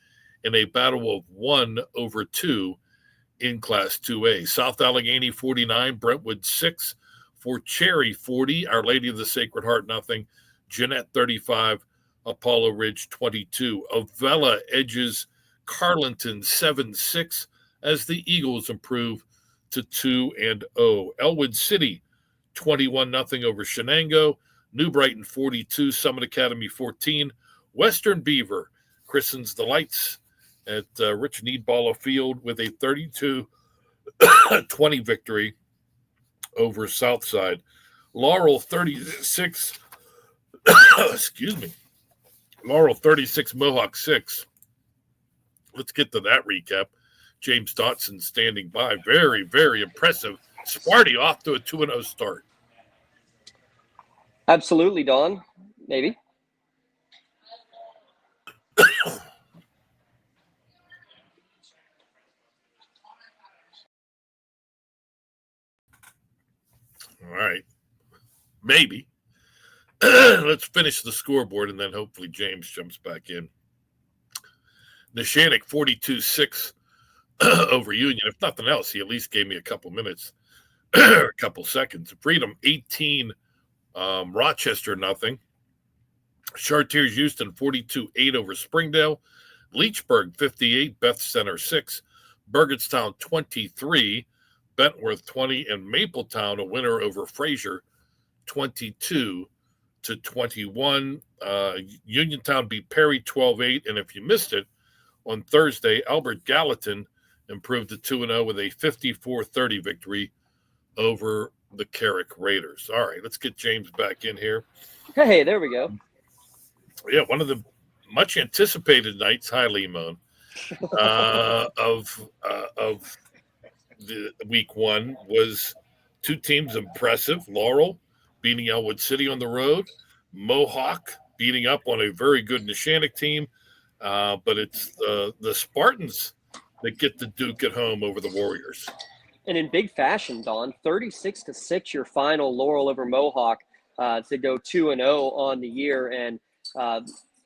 in a battle of 1-2 in Class 2A. South Allegheny 49, Brentwood 6. Fort Cherry 40, Our Lady of the Sacred Heart 0. Jeanette 35, Apollo Ridge 22. Avella edges Carlinton 7-6 as the Eagles improve to 2-0. Elwood City 21-0 over Shenango. New Brighton 42, Summit Academy 14. Western Beaver christens the lights at Rich Needballa Field with a 32-20 victory over Southside. Laurel 36, Laurel 36, Mohawk 6. Let's get to that recap. James Dotson standing by. Very, very impressive. Sparty off to a 2-0 start. Absolutely, Don. Maybe. All right. Maybe. Let's finish the scoreboard, and then hopefully James jumps back in. Neshannock 42-6 over Union. If nothing else, he at least gave me a couple minutes, a couple seconds. Freedom 18, Rochester 0. Chartiers Houston 42-8 over Springdale. Leechburg 58, Beth Center 6. Burgettstown 23, Bentworth 20, and Mapletown a winner over Fraser 22-21. Uniontown beat Perry 12-8, and if you missed it, on Thursday, Albert Gallatin improved to 2-0 with a 54-30 victory over the Carrick Raiders. All right, let's get James back in here. Hey, there we go. Yeah, one of the much anticipated nights, hi Limon, of the week one was two teams impressive. Laurel beating Elwood City on the road, Mohawk beating up on a very good Neshannock team, but it's the Spartans that get the Duke at home over the Warriors. And in big fashion, Don, 36-6 your final, Laurel over Mohawk, to go 2-0 on the year. And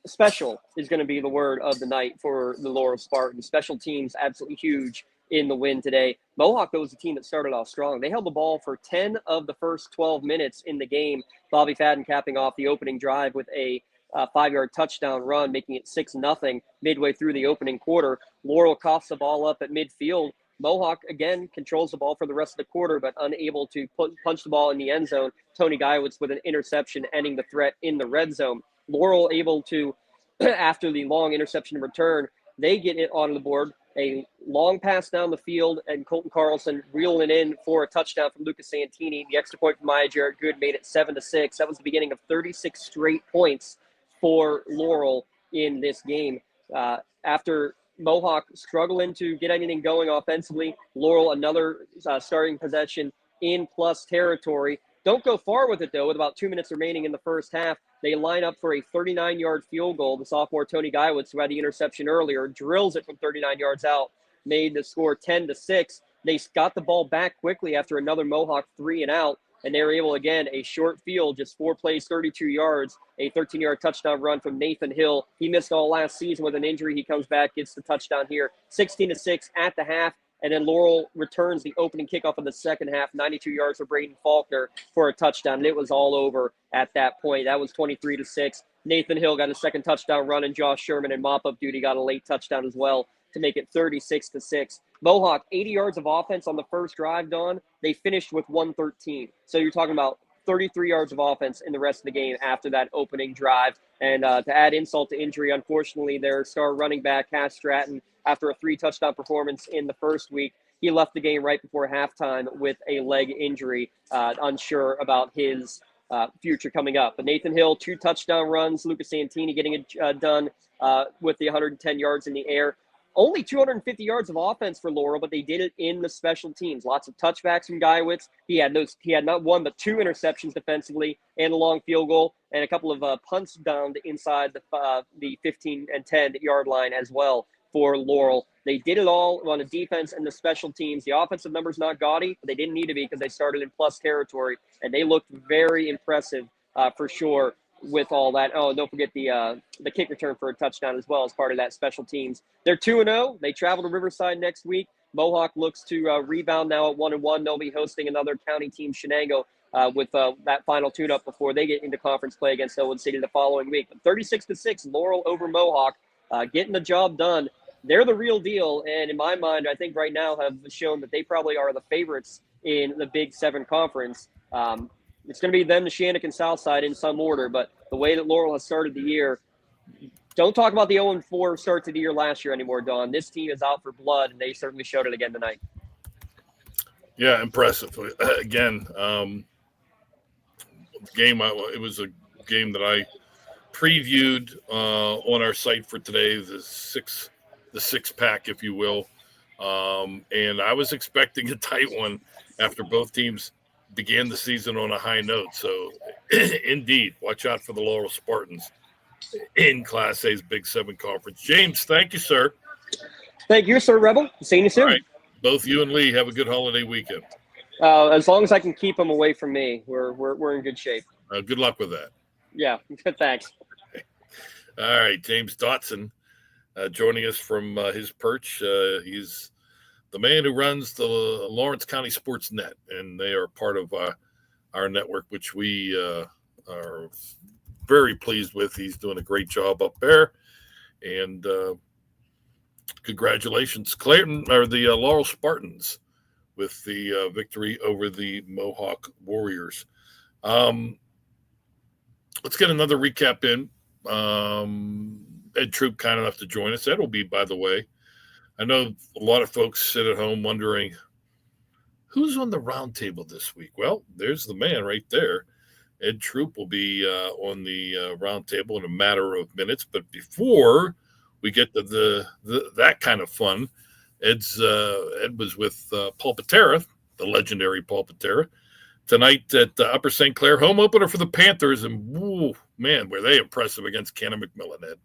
special is going to be the word of the night for the Laurel Spartans. Special teams absolutely huge in the win today. Mohawk, though, was the team that started off strong. They held the ball for 10 of the first 12 minutes in the game. Bobby Fadden capping off the opening drive with a 5-yard touchdown run, making it 6-0 midway through the opening quarter. Laurel coughs the ball up at midfield. Mohawk, again, controls the ball for the rest of the quarter, but unable to punch the ball in the end zone. Tony Guyowitz with an interception ending the threat in the red zone. Laurel able to, after the long interception return, they get it on the board. A long pass down the field, and Colton Carlson reeling in for a touchdown from Lucas Santini. The extra point from Maya Jarrett Good made it 7-6. That was the beginning of 36 straight points for Laurel in this game. After Mohawk struggling to get anything going offensively, Laurel another starting possession in plus territory. Don't go far with it, though, with about 2 minutes remaining in the first half. They line up for a 39-yard field goal. The sophomore Tony Guyowitz, who had the interception earlier, drills it from 39 yards out, made the score 10-6. They got the ball back quickly after another Mohawk 3-and-out, and they were able, again, a short field, just 4 plays, 32 yards, a 13-yard touchdown run from Nathan Hill. He missed all last season with an injury. He comes back, gets the touchdown here, 16-6 at the half. And then Laurel returns the opening kickoff of the second half, 92 yards for Braden Faulkner for a touchdown. And it was all over at that point. That was 23-6. Nathan Hill got a second touchdown run, and Josh Sherman in mop-up duty got a late touchdown as well to make it 36-6. Mohawk, 80 yards of offense on the first drive, Don. They finished with 113. So you're talking about 33 yards of offense in the rest of the game after that opening drive. And to add insult to injury, unfortunately, their star running back, Cass Stratton, after a 3-touchdown performance in the first week, he left the game right before halftime with a leg injury, unsure about his future coming up. But Nathan Hill, 2 touchdown runs. Lucas Santini getting it done with the 110 yards in the air. Only 250 yards of offense for Laurel, but they did it in the special teams. Lots of touchbacks from Guyowitz. He had not one, but 2 interceptions defensively and a long field goal, and a couple of punts down inside the 15 and 10 yard line as well for Laurel. They did it all on the defense and the special teams. The offensive numbers not gaudy, but they didn't need to be because they started in plus territory, and they looked very impressive for sure with all that. Oh, don't forget the kick return for a touchdown as well as part of that special teams. They're 2-0. They travel to Riverside next week. Mohawk looks to rebound now at 1-1. They'll be hosting another county team, Shenango, with that final tune-up before they get into conference play against Elwood City the following week. But 36-6, Laurel over Mohawk, getting the job done. They're the real deal, and in my mind, I think right now have shown that they probably are the favorites in the Big 7 Conference. It's going to be them, Neshannock, and Southside in some order, but the way that Laurel has started the year, don't talk about the 0-4 start to the year last year anymore, Don. This team is out for blood, and they certainly showed it again tonight. Yeah, impressive. Again, it was a game that I previewed on our site for today, the six pack, if you will. And I was expecting a tight one after both teams began the season on a high note. So indeed, watch out for the Laurel Spartans in Class A's Big 7 Conference. James, thank you, sir. Thank you, sir, Rebel. See you soon. All right. Both you and Lee have a good holiday weekend. As long as I can keep them away from me, we're in good shape. Good luck with that. Yeah, thanks. All right, James Dotson joining us from his perch. He's the man who runs the Lawrence County Sports Net, and they are part of our network, which we are very pleased with. He's doing a great job up there. And congratulations, Clayton, or the Laurel Spartans, with the victory over the Mohawk Warriors. Let's get another recap in. Ed Troop kind enough to join us. Ed will be, by the way. I know a lot of folks sit at home wondering, who's on the round table this week? Well, there's the man right there. Ed Troop will be on the round table in a matter of minutes. But before we get to that kind of fun, Ed was with Paul Patera, the legendary Paul Patera, tonight at Upper St. Clair, home opener for the Panthers. And, woo, man, were they impressive against Cannon McMillan, Ed.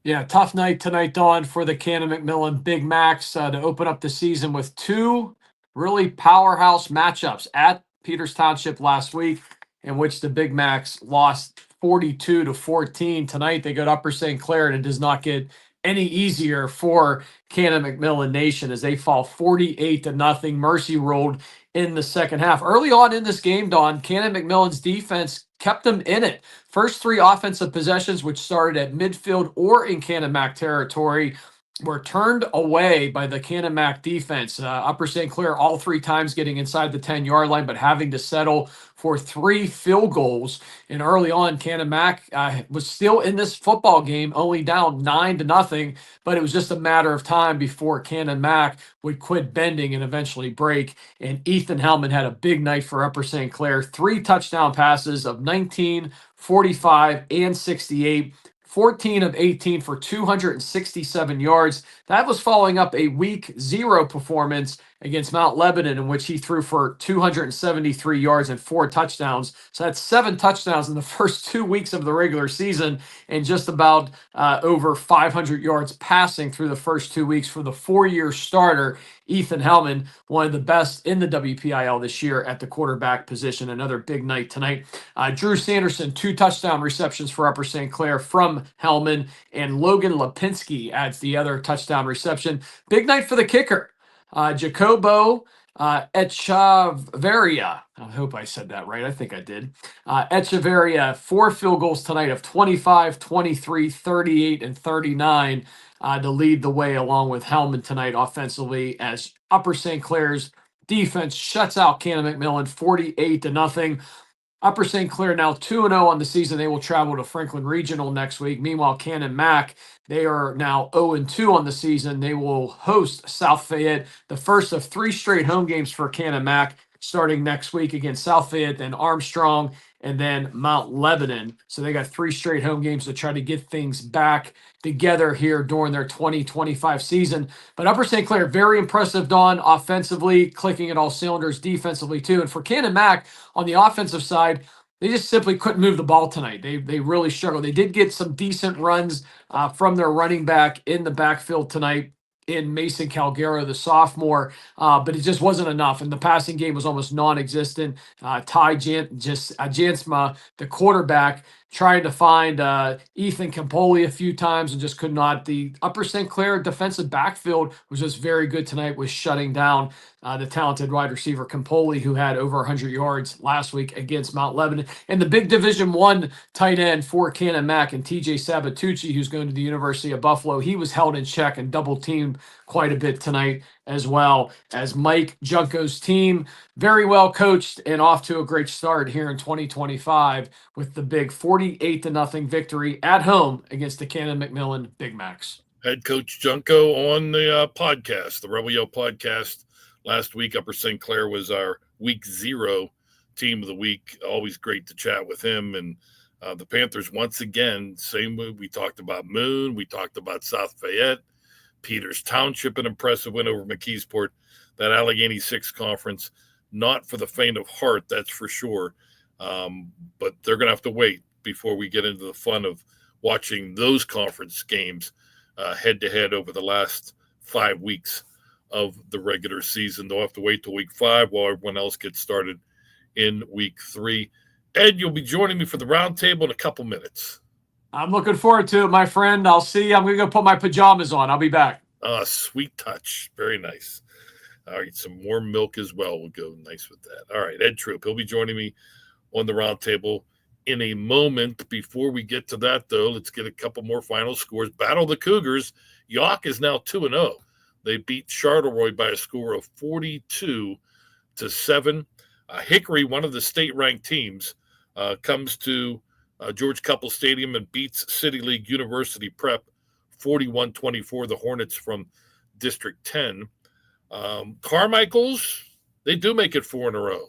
Yeah, tough night tonight, Dawn, for the Cannon McMillan Big Macs to open up the season with two really powerhouse matchups at Peters Township last week, in which the Big Macs lost 42-14. Tonight they go to Upper St. Clair, and it does not get any easier for Cannon McMillan Nation as they fall 48-0. Mercy rolled in the second half. Early on in this game, Dawn, Cannon McMillan's defense kept them in it. First three offensive possessions, which started at midfield or in Cannon Mac territory, were turned away by the Cannon Mac defense. Upper St. Clair all three times getting inside the 10-yard line, but having to settle for 3 field goals. And early on, Cannon Mac was still in this football game, only down 9-0, but it was just a matter of time before Cannon Mac would quit bending and eventually break. And Ethan Hellman had a big night for Upper St. Clair. 3 touchdown passes of 19, 45, and 68. 14 of 18 for 267 yards. That was following up a week 0 performance against Mount Lebanon, in which he threw for 273 yards and 4 touchdowns. So that's 7 touchdowns in the first 2 weeks of the regular season, and just about over 500 yards passing through the first 2 weeks for the 4-year starter, Ethan Hellman, one of the best in the WPIAL this year at the quarterback position. Another big night tonight. Drew Sanderson, 2 touchdown receptions for Upper St. Clair from Hellman, and Logan Lipinski adds the other touchdown reception. Big night for the kicker. Jacobo Echeverria. I hope I said that right. I think I did. Echeverria, 4 field goals tonight of 25, 23, 38, and 39 to lead the way along with Hellman tonight offensively, as Upper St. Clair's defense shuts out Cannon McMillan 48-0. Upper St. Clair now 2-0 on the season. They will travel to Franklin Regional next week. Meanwhile, Cannon Mac, they are now 0-2 on the season. They will host South Fayette, the first of 3 straight home games for Cannon Mac, starting next week against South Fayette, then Armstrong, and then Mount Lebanon. So they got 3 straight home games to try to get things back together here during their 2025 season. But Upper St. Clair, very impressive, Dawn, offensively, clicking at all cylinders, defensively too. And for Cannon Mac, on the offensive side, they just simply couldn't move the ball tonight. They really struggled. They did get some decent runs from their running back in the backfield tonight in Mason Calgaro, the sophomore, but it just wasn't enough. And the passing game was almost non-existent. Ty Jansma, the quarterback, trying to find Ethan Campoli a few times and just could not. The Upper St. Clair defensive backfield was just very good tonight, was shutting down the talented wide receiver Campoli, who had over 100 yards last week against Mount Lebanon. And the big Division I tight end for Cannon Mac and TJ Sabatucci, who's going to the University of Buffalo, he was held in check and double teamed quite a bit tonight, as well as Mike Junko's team, very well coached and off to a great start here in 2025 with the big 48-0 victory at home against the Cannon McMillan Big Macs. Head Coach Junko on the podcast, the Rebel Yell podcast. Last week, Upper St. Clair was our week 0 team of the week. Always great to chat with him. And the Panthers, once again, same way we talked about Moon, we talked about South Fayette, Peters Township, an impressive win over McKeesport. That Allegheny 6 conference, not for the faint of heart, that's for sure. But they're going to have to wait before we get into the fun of watching those conference games head-to-head over the last 5 weeks of the regular season. They'll have to wait till week 5 while everyone else gets started in week 3. Ed, you'll be joining me for the roundtable in a couple minutes. I'm looking forward to it, my friend. I'll see you. I'm going to go put my pajamas on. I'll be back. Sweet touch. Very nice. All right, some warm milk as well will go nice with that. All right, Ed Troop, he'll be joining me on the roundtable in a moment. Before we get to that, though, let's get a couple more final scores. Battle of the Cougars. York is now 2-0. They beat Charleroi by a score of 42-7. Hickory, one of the state-ranked teams, comes to George Couple Stadium and beats City League University Prep 41-24, the Hornets from District 10. Carmichael's, they do make it 4 in a row.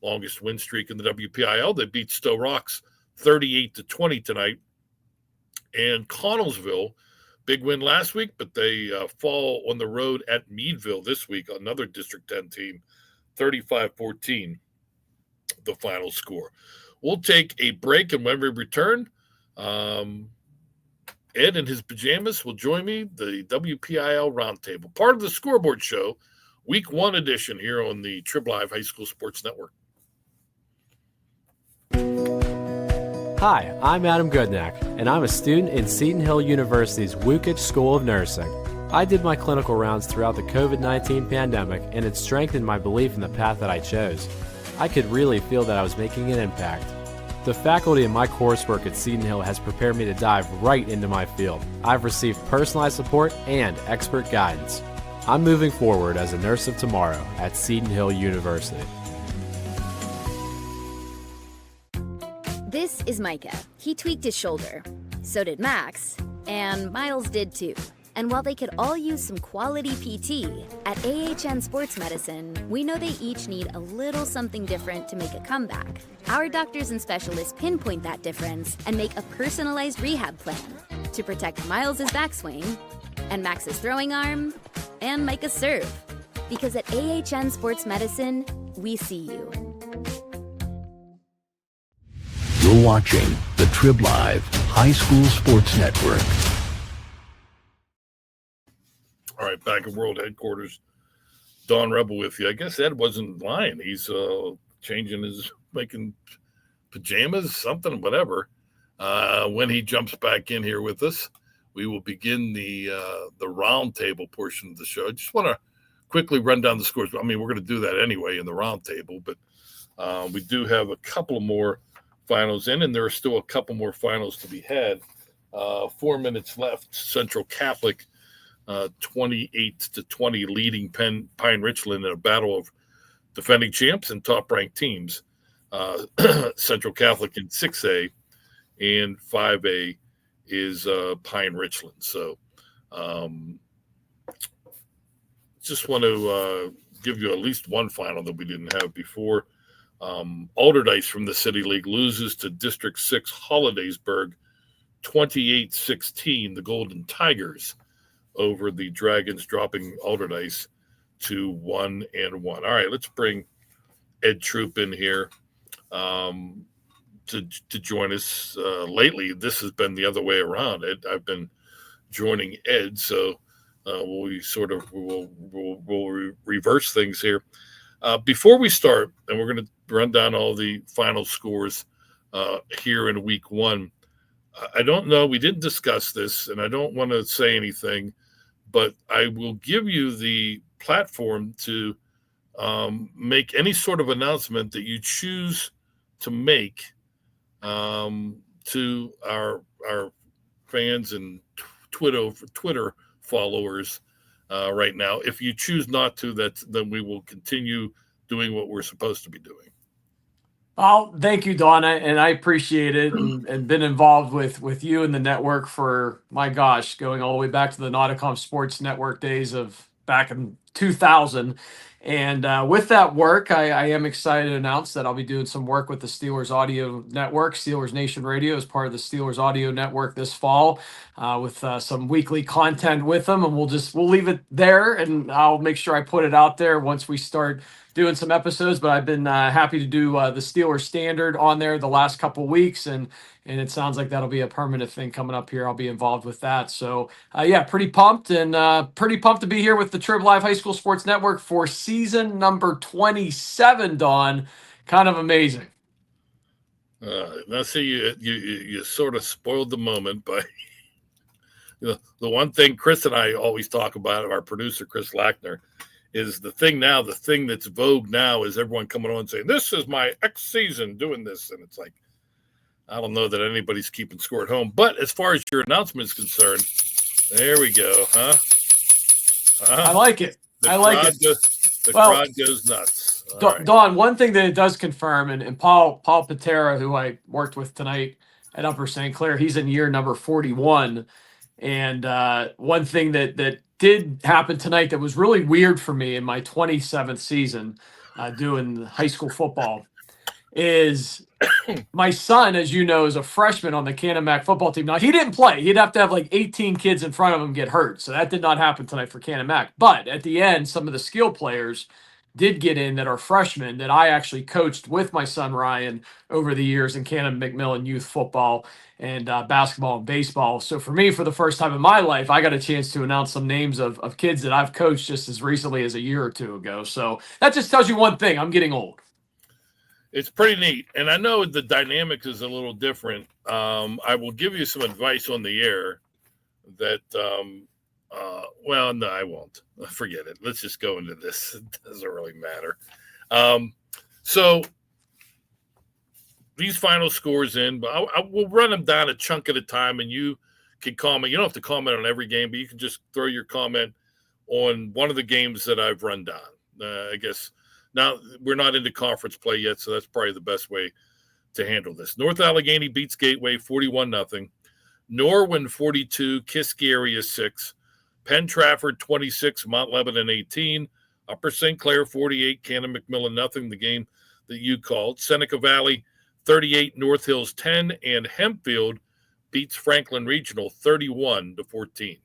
Longest win streak in the WPIAL. They beat Stowe Rocks 38-20 tonight. And Connellsville, big win last week, but they fall on the road at Meadville this week, another District 10 team, 35-14, the final score. We'll take a break, and when we return, Ed in his pajamas will join me, the WPIAL Roundtable, part of the Scoreboard Show, Week 1 edition here on the Trib Live High School Sports Network. Hi, I'm Adam Goodnack, and I'm a student in Seton Hill University's Wukich School of Nursing. I did my clinical rounds throughout the COVID-19 pandemic, and it strengthened my belief in the path that I chose. I could really feel that I was making an impact. The faculty in my coursework at Seton Hill has prepared me to dive right into my field. I've received personalized support and expert guidance. I'm moving forward as a nurse of tomorrow at Seton Hill University. This is Micah. He tweaked his shoulder. So did Max. And Miles did too. And while they could all use some quality PT, at AHN Sports Medicine, we know they each need a little something different to make a comeback. Our doctors and specialists pinpoint that difference and make a personalized rehab plan to protect Miles' backswing and Max's throwing arm and Micah's serve. Because at AHN Sports Medicine, we see you. You're watching the Trib Live High School Sports Network. All right, back at World Headquarters, Don Rebel with you. I guess Ed wasn't lying. He's making pajamas, something, whatever. When he jumps back in here with us, we will begin the roundtable portion of the show. I just want to quickly run down the scores. I mean, we're going to do that anyway in the roundtable, but we do have a couple more finals in, and there are still a couple more finals to be had. 4 minutes left. Central Catholic 28-20 leading Pine Richland in a battle of defending champs and top-ranked teams. Central Catholic in 6A and 5A is Pine Richland. So just want to give you at least one final that we didn't have before. Alderdice from the City League loses to District 6 Hollidaysburg 28-16, the Golden Tigers over the Dragons, dropping Alderdice to 1-1. All right, let's bring Ed Troop in here to join us. Lately, this has been the other way around. I've been joining Ed, so we'll reverse things here. Before we start, and we're going to run down all the final scores here in Week 1. I don't know. We didn't discuss this, and I don't want to say anything, but I will give you the platform to make any sort of announcement that you choose to make to our fans and Twitter followers right now. If you choose not to, then we will continue doing what we're supposed to be doing. Well, thank you, Donna, and I appreciate it, and been involved with you and the network for, my gosh, going all the way back to the Nauticom Sports Network days of back in 2000. And with that work, I am excited to announce that I'll be doing some work with the Steelers Audio Network, Steelers Nation Radio, as part of the Steelers Audio Network this fall, with some weekly content with them. And we'll leave it there, and I'll make sure I put it out there once we start doing some episodes. But I've been happy to do the Steelers Standard on there the last couple of weeks, and it sounds like that'll be a permanent thing coming up here. I'll be involved with that. So, yeah, pretty pumped, and pretty pumped to be here with the Trib Live High School Sports Network for season number 27, Dawn. Kind of amazing. Now, see, you sort of spoiled the moment by the one thing Chris and I always talk about, our producer, Chris Lackner, is the thing that's vogue now is everyone coming on saying, this is my X season doing this. And it's like, I don't know that anybody's keeping score at home. But as far as your announcement is concerned, there we go, huh? I like it. The I like it. crowd goes nuts. All right. Dawn, one thing that it does confirm, and Paul Patera, who I worked with tonight at Upper St. Clair, he's in year number 41. And one thing that did happen tonight that was really weird for me in my 27th season doing high school football is my son, as you know, is a freshman on the Canamac football team. Now, he didn't play. He'd have to have like 18 kids in front of him get hurt. So that did not happen tonight for Canamac. But at the end, some of the skill players did get in that are freshmen that I actually coached with my son Ryan over the years in Cannon McMillan youth football and basketball and baseball. So for me, for the first time in my life, I got a chance to announce some names of kids that I've coached just as recently as a year or two ago. So that just tells you one thing: I'm getting old. It's pretty neat. And I know the dynamics is a little different. I will give you some advice on the air that, well, no, I won't. Forget it. Let's just go into this. It doesn't really matter. So these final scores in, but I will run them down a chunk at a time, and you can comment. You don't have to comment on every game, but you can just throw your comment on one of the games that I've run down. I guess now we're not into conference play yet, so that's probably the best way to handle this. North Allegheny beats Gateway 41-0. Norwin 42, Kiski area 6. Penn Trafford 26, Mount Lebanon 18. Upper St. Clair 48, Cannon McMillan nothing, the game that you called. Seneca Valley 38, North Hills 10, and Hempfield beats Franklin Regional 31-14.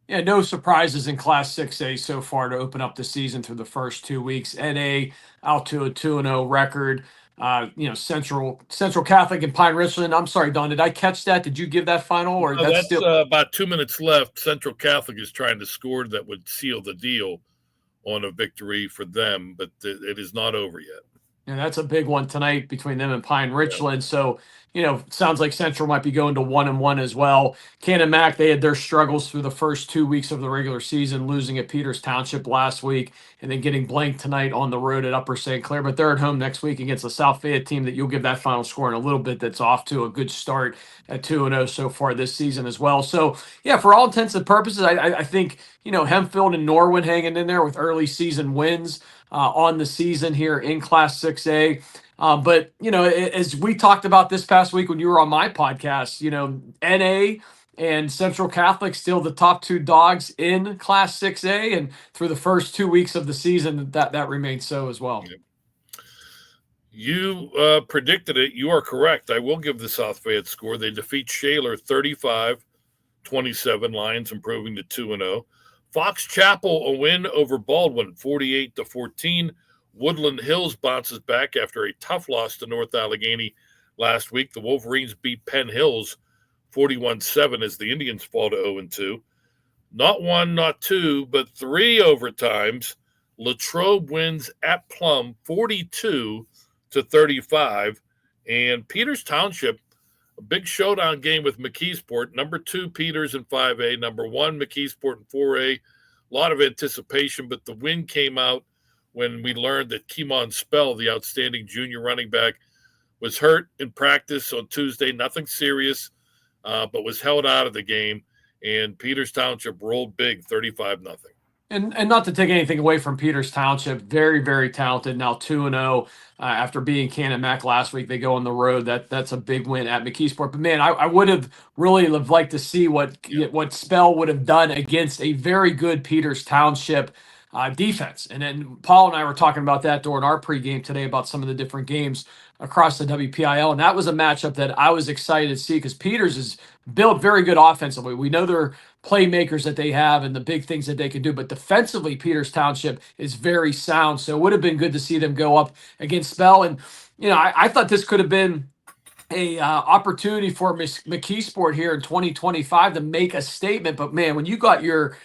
Yeah, no surprises in Class 6A so far to open up the season through the first 2 weeks. NA out to a 2-0 record. Central Catholic and Pine Richland. I'm sorry, Don, did I catch that? Did you give that final? Or that's still about 2 minutes left. Central Catholic is trying to score that would seal the deal on a victory for them, but it is not over yet. And that's a big one tonight between them and Pine Richland. Yeah. So, sounds like Central might be going to 1-1 as well. Canamac, they had their struggles through the first 2 weeks of the regular season, losing at Peters Township last week and then getting blanked tonight on the road at Upper St. Clair. But they're at home next week against a South Fayette team that you'll give that final score in a little bit, that's off to a good start at 2-0 so far this season as well. So, yeah, for all intents and purposes, I think, Hempfield and Norwin hanging in there with early season wins on the season here in Class 6A. But, as we talked about this past week when you were on my podcast, NA and Central Catholic still the top two dogs in Class 6A. And through the first 2 weeks of the season, that remains so as well. You predicted it. You are correct. I will give the South Fayette score. They defeat Shaler 35-27. Lions improving to 2-0. Fox Chapel, a win over Baldwin, 48-14. Woodland Hills bounces back after a tough loss to North Allegheny last week. The Wolverines beat Penn Hills 41-7 as the Indians fall to 0-2. Not one, not two, but 3 overtimes. Latrobe wins at Plum 42-35. And Peters Township, a big showdown game with McKeesport. Number 2, Peters in 5A. Number 1, McKeesport in 4A. A lot of anticipation, but the win came out when we learned that Keemon Spell, the outstanding junior running back, was hurt in practice on Tuesday. Nothing serious, but was held out of the game. And Peters Township rolled big, 35-0. And not to take anything away from Peters Township, very, very talented. Now 2-0 after beating Canamac last week. They go on the road. That's a big win at McKeesport. But man, I would have really liked to see what Spell would have done against a very good Peters Township defense. And then Paul and I were talking about that during our pregame today about some of the different games across the WPIAL. And that was a matchup that I was excited to see because Peters is built very good offensively. We know their playmakers that they have and the big things that they can do, but defensively, Peters Township is very sound. So it would have been good to see them go up against Spell. And, I thought this could have been a opportunity for McKeesport here in 2025 to make a statement. But man, when you got your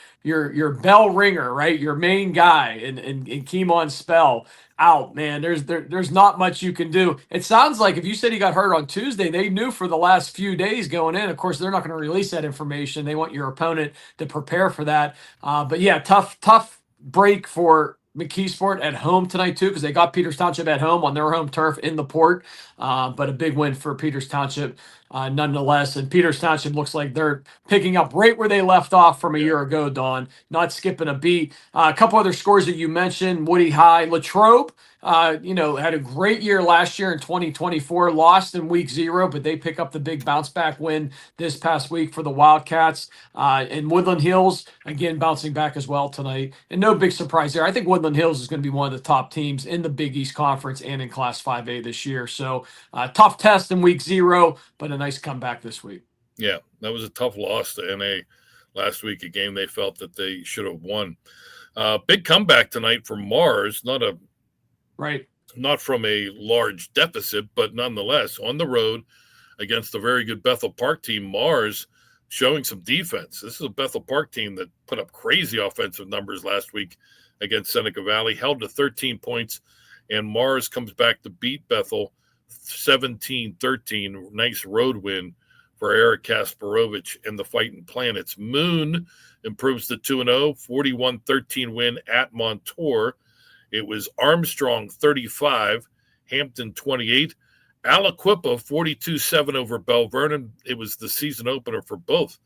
bell ringer, right, your main guy in Keemon Spell out, man, there's not much you can do. It sounds like if you said he got hurt on Tuesday, they knew for the last few days going in. Of course, they're not going to release that information. They want your opponent to prepare for that. But yeah, tough break for McKeesport at home tonight too, because they got Peters Township at home on their home turf in the Port. But a big win for Peters Township nonetheless. And Peters Township looks like they're picking up right where they left off from a year ago, Don. Not skipping a beat. A couple other scores that you mentioned: Woody High, Latrobe. Had a great year last year in 2024, lost in week 0, but they pick up the big bounce back win this past week for the Wildcats. And Woodland Hills, again, bouncing back as well tonight. And no big surprise there. I think Woodland Hills is going to be one of the top teams in the Big East Conference and in Class 5A this year. So tough test in week 0, but a nice comeback this week. Yeah, that was a tough loss to NA last week, a game they felt that they should have won. Big comeback tonight for Mars, not from a large deficit, but nonetheless on the road against a very good Bethel Park team. Mars showing some defense. This is a Bethel Park team that put up crazy offensive numbers last week against Seneca Valley, held to 13 points, and Mars comes back to beat Bethel 17-13. Nice road win for Eric Kasparovich and the Fighting Planets. Moon improves to 2-0, 41-13 win at Montour. It was Armstrong 35, Hampton 28, Aliquippa 42-7 over Bell Vernon. It was the season opener for both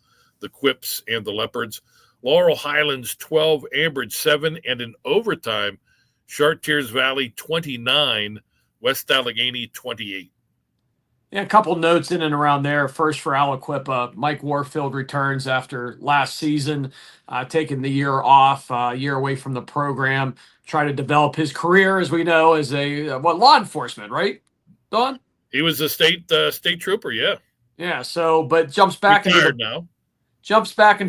the Quips and the Leopards. Laurel Highlands 12, Ambridge 7, and in overtime, Chartiers Valley 29, West Allegheny 28. Yeah, a couple notes in and around there. First for Aliquippa, Mike Warfield returns after last season, taking the year off, a year away from the program, try to develop his career, as we know, as a law enforcement, right, Don? He was a state trooper, yeah. Yeah, so but jumps back into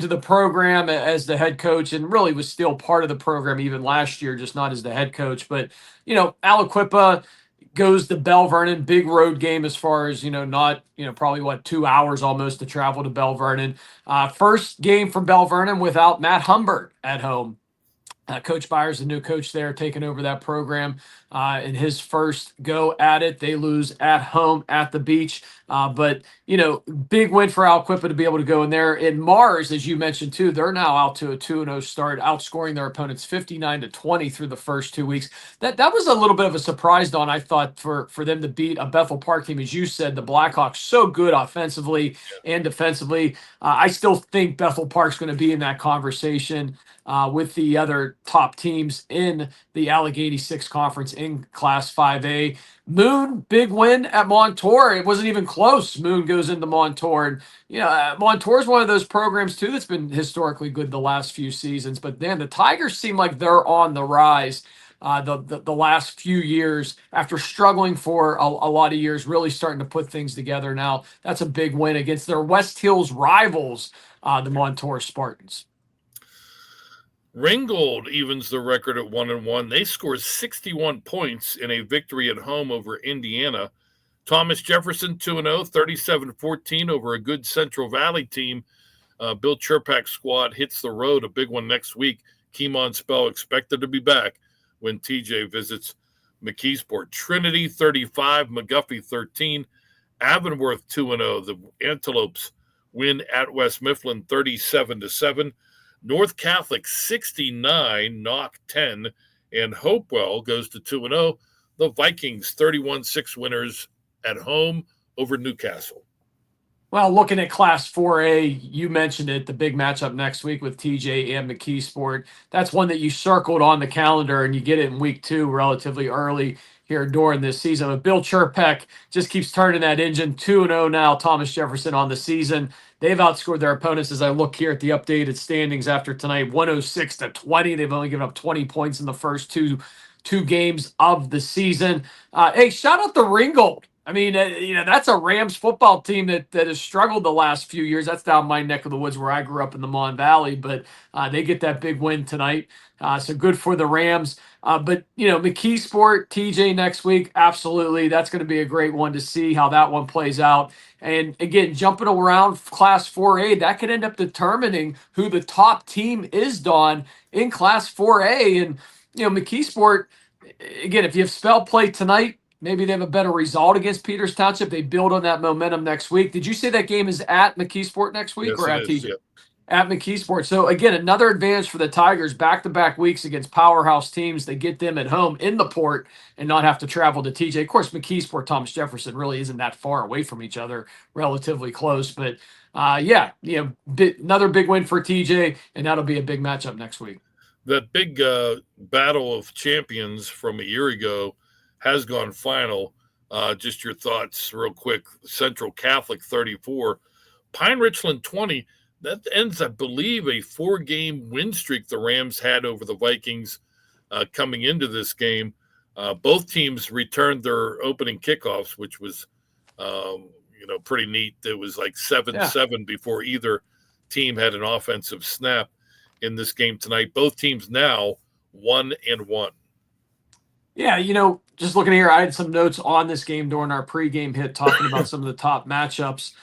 the program as the head coach, and really was still part of the program even last year, just not as the head coach. But Aliquippa goes to Bell Vernon, big road game as far as, probably 2 hours almost to travel to Bell Vernon. First game for Bell Vernon without Matt Humbert at home. Coach Byers, the new coach there, taking over that program in his first go at it. They lose at home at the beach. But big win for Aliquippa to be able to go in there. In Mars, as you mentioned too, they're now out to a 2-0 start, outscoring their opponents 59-20 through the first 2 weeks. That was a little bit of a surprise, Don, I thought, for them to beat a Bethel Park team. As you said, the Blackhawks so good offensively and defensively. I still think Bethel Park's going to be in that conversation with the other top teams in the Allegheny 6 Conference in Class 5A. Moon, big win at Montour. It wasn't even close. Moon goes into Montour. And, Montour is one of those programs, too, that's been historically good the last few seasons. But, then the Tigers seem like they're on the rise the last few years after struggling for a lot of years, really starting to put things together now. That's a big win against their West Hills rivals, the Montour Spartans. Ringgold evens the record at 1-1. They scored 61 points in a victory at home over Indiana. Thomas Jefferson 2-0, 37-14 over a good Central Valley team. Bill Chirpak's squad hits the road, a big one next week. Keemon Spell expected to be back when TJ visits McKeesport. Trinity 35, McGuffey 13, Avonworth 2-0. The Antelopes win at West Mifflin 37-7. North Catholic 69, Knock 10, and Hopewell goes to 2-0. The Vikings 31-6 winners at home over Newcastle. Well, looking at Class 4A, you mentioned it, the big matchup next week with TJ and McKeesport. That's one that you circled on the calendar, and you get it in week 2 relatively early here during this season. But Bill Chirpak just keeps turning that engine. 2-0 now, Thomas Jefferson on the season. They've outscored their opponents as I look here at the updated standings after tonight, 106-20. They've only given up 20 points in the first two games of the season. Hey, shout out to Ringgold. I mean, that's a Rams football team that has struggled the last few years. That's down my neck of the woods where I grew up in the Mon Valley, but they get that big win tonight. So good for the Rams. But, McKeesport, TJ next week, absolutely. That's going to be a great one to see how that one plays out. And, again, jumping around Class 4A, that could end up determining who the top team is, Dawn, in Class 4A. And, McKeesport, again, if you have spell play tonight, maybe they have a better result against Peters Township. They build on that momentum next week. Did you say that game is at McKeesport next week or at TJ? Yeah. at McKeesport. So again, another advantage for the Tigers, back-to-back weeks against powerhouse teams. They get them at home in the Port and not have to travel to TJ. Of course, McKeesport, Thomas Jefferson really isn't that far away from each other, relatively close. But another big win for TJ, and that'll be a big matchup next week. That big battle of champions from a year ago has gone final. Just your thoughts real quick. Central Catholic 34, Pine Richland 20. That ends, I believe, a 4-game win streak the Rams had over the Vikings coming into this game. Both teams returned their opening kickoffs, which was, pretty neat. It was like 7-7 before either team had an offensive snap in this game tonight. Both teams now 1-1. Yeah, just looking here, I had some notes on this game during our pregame hit talking about some of the top matchups.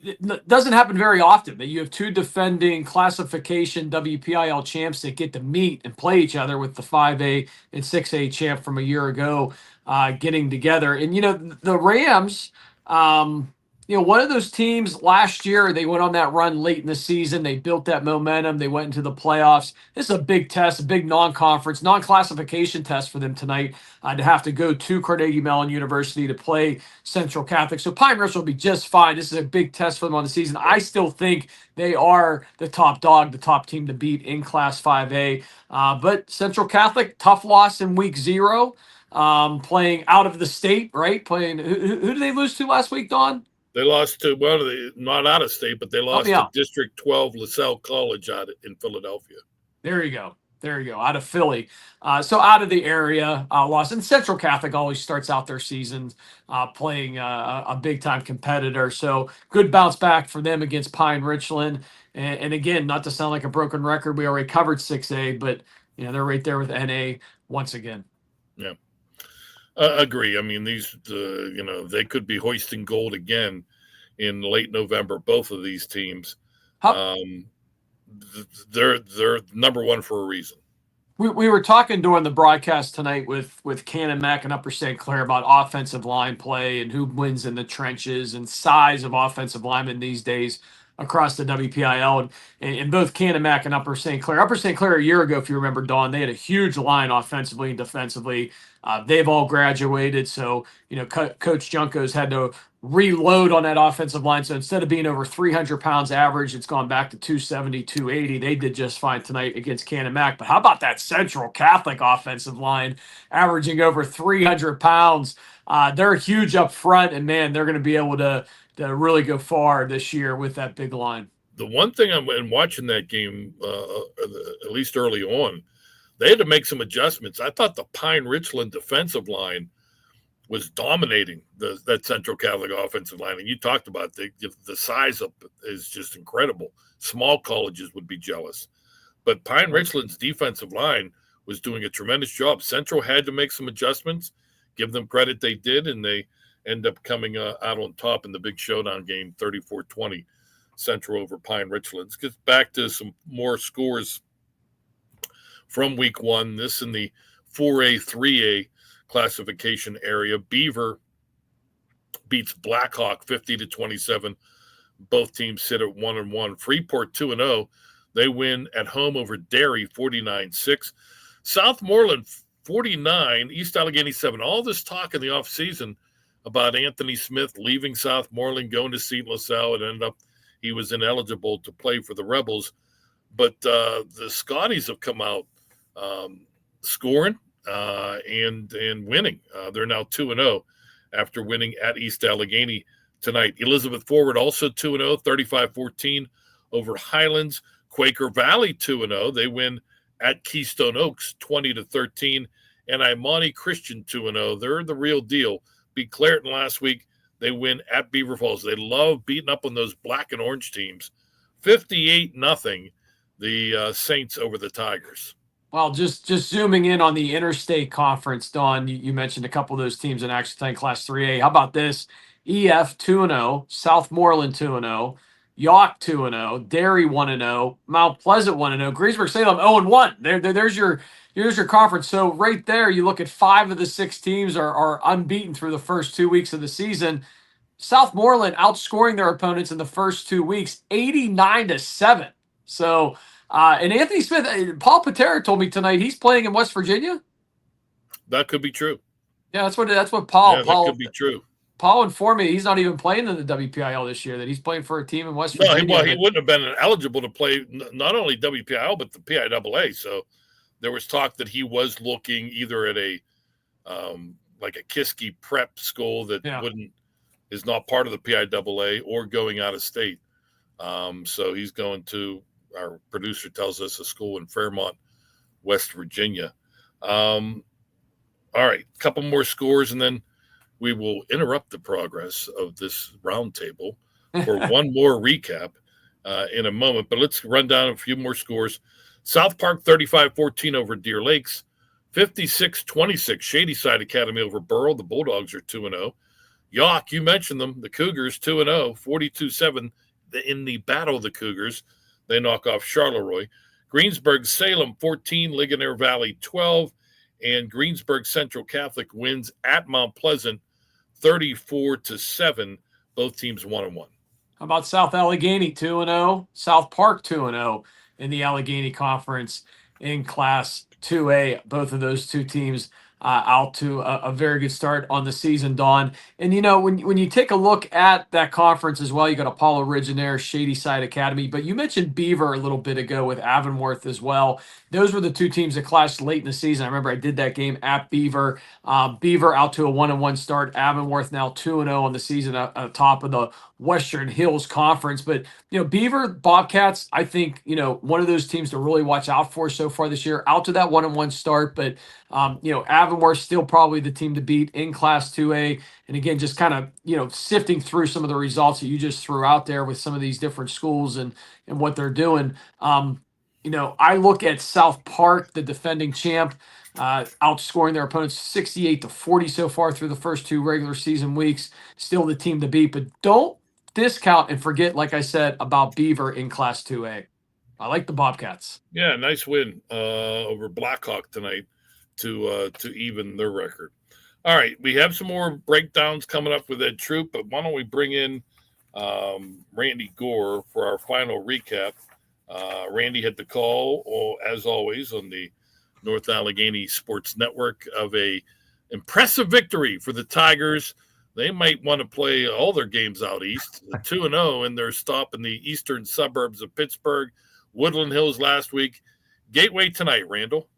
It doesn't happen very often that you have two defending classification WPIAL champs that get to meet and play each other, with the 5A and 6A champ from a year ago getting together. And, the Rams, one of those teams last year, they went on that run late in the season. They built that momentum. They went into the playoffs. This is a big test, a big non-conference, non-classification test for them tonight to have to go to Carnegie Mellon University to play Central Catholic. So Pine Ridge will be just fine. This is a big test for them on the season. I still think they are the top dog, the top team to beat in Class 5A. But Central Catholic, tough loss in week 0, playing out of the state, right? Who did they lose to last week, Don? They lost to, not out of state, but they lost to District 12 LaSalle College in Philadelphia. There you go. Out of Philly. So out of the area, lost. And Central Catholic always starts out their seasons playing a big-time competitor. So good bounce back for them against Pine Richland. And again, not to sound like a broken record, we already covered 6A, but they're right there with NA once again. Yeah. Agree. I mean, they could be hoisting gold again in late November. Both of these teams, they're number one for a reason. We were talking during the broadcast tonight with Cannon Mac and Upper St. Clair about offensive line play and who wins in the trenches and size of offensive linemen these days across the WPIL, and both Cannon Mac and Upper St. Clair. Upper St. Clair a year ago, if you remember, Dawn, they had a huge line offensively and defensively. They've all graduated, so Coach Junko's had to reload on that offensive line. So instead of being over 300 pounds average, it's gone back to 270, 280. They did just fine tonight against Cannon Mac. But how about that Central Catholic offensive line averaging over 300 pounds? They're huge up front, and man, they're going to be able to really go far this year with that big line. The one thing in watching that game, at least early on, they had to make some adjustments. I thought the Pine Richland defensive line was dominating that Central Catholic offensive line. And you talked about the size up is just incredible. Small colleges would be jealous. But Pine Richland's defensive line was doing a tremendous job. Central had to make some adjustments. Give them credit, they did, and they end up coming out on top in the big showdown game, 34-20, Central over Pine Richland. Let's get back to some more scores from week 1. This in the 4A, 3A classification area. Beaver beats Blackhawk 50-27. Both teams sit at 1-1. Freeport 2-0. They win at home over Derry 49-6. Southmoreland 49, East Allegheny 7. All this talk in the offseason about Anthony Smith leaving Southmoreland, going to St. LaSalle. It ended up he was ineligible to play for the Rebels. But the Scotties have come out scoring and winning. They're now 2-0 after winning at East Allegheny tonight. Elizabeth Forward also 2-0, 35-14 over Highlands. Quaker Valley 2-0. They win at Keystone Oaks 20-13. And Imani Christian 2-0. They're the real deal. Beat Clareton last week. They win at Beaver Falls. They love beating up on those black and orange teams. 58-0, the Saints over the Tigers. Well, just zooming in on the interstate conference, Don, you mentioned a couple of those teams in action tonight, Class 3A. How about this? EF 2-0, Southmoreland 2-0, York 2-0, Derry 1-0, Mount Pleasant 1-0, Greensburg Salem 0-1. There's your conference. So right there, you look at 5 of the 6 teams are unbeaten through the first 2 weeks of the season. Southmoreland outscoring their opponents in the first 2 weeks, 89-7. So, and Anthony Smith, Paul Patera told me tonight he's playing in West Virginia. That could be true. Yeah, that's what Paul. Yeah, that could be true. Paul informed me he's not even playing in the WPIL this year, that he's playing for a team in West Virginia. No, he wouldn't have been eligible to play not only WPIL, but the PIAA. So there was talk that he was looking either at a like a Kiski prep school that is not part of the PIAA or going out of state. So he's going to, our producer tells us, a school in Fairmont, West Virginia. All right, a couple more scores, and then we will interrupt the progress of this roundtable for one more recap in a moment. But let's run down a few more scores. South Park 35-14 over Deer Lakes. 56-26 Shadyside Academy over Burrow. The Bulldogs are 2-0. Yawk, you mentioned them. The Cougars 2-0, 42-7 in the Battle of the Cougars. They knock off Charleroi. Greensburg-Salem 14, Ligonier Valley 12, and Greensburg Central Catholic wins at Mount Pleasant 34-7. Both teams 1-1. How about South Allegheny 2-0, South Park 2-0 in the Allegheny Conference in Class 2A. Both of those two teams out to a very good start on the season, Dawn. And, you know, when you take a look at that conference as well, you got Apollo Ridge in there, Shadyside Academy, but you mentioned Beaver a little bit ago with Avonworth as well. Those were the two teams that clashed late in the season. I remember I did that game at Beaver. Beaver out to a 1-1 start. Avonworth now 2-0 on the season at top of the Western Hills Conference. But, you know, Beaver Bobcats, I think, you know, one of those teams to really watch out for so far this year, out to that 1-1 start. But, you know, Avonworth still probably the team to beat in Class 2A. And again, just kind of, you know, sifting through some of the results that you just threw out there with some of these different schools and what they're doing. You know, I look at South Park, the defending champ, outscoring their opponents 68-40 so far through the first two regular season weeks. Still the team to beat, but don't discount and forget, like I said, about Beaver in Class 2A. I like the Bobcats. Yeah, nice win over Blackhawk tonight to even their record. All right, we have some more breakdowns coming up with Ed Troop, but why don't we bring in Randy Gore for our final recap. Randy had the call, as always, on the North Allegheny Sports Network of a impressive victory for the Tigers. They might want to play all their games out east. 2-0 in their stop in the eastern suburbs of Pittsburgh. Woodland Hills last week. Gateway tonight, Randall.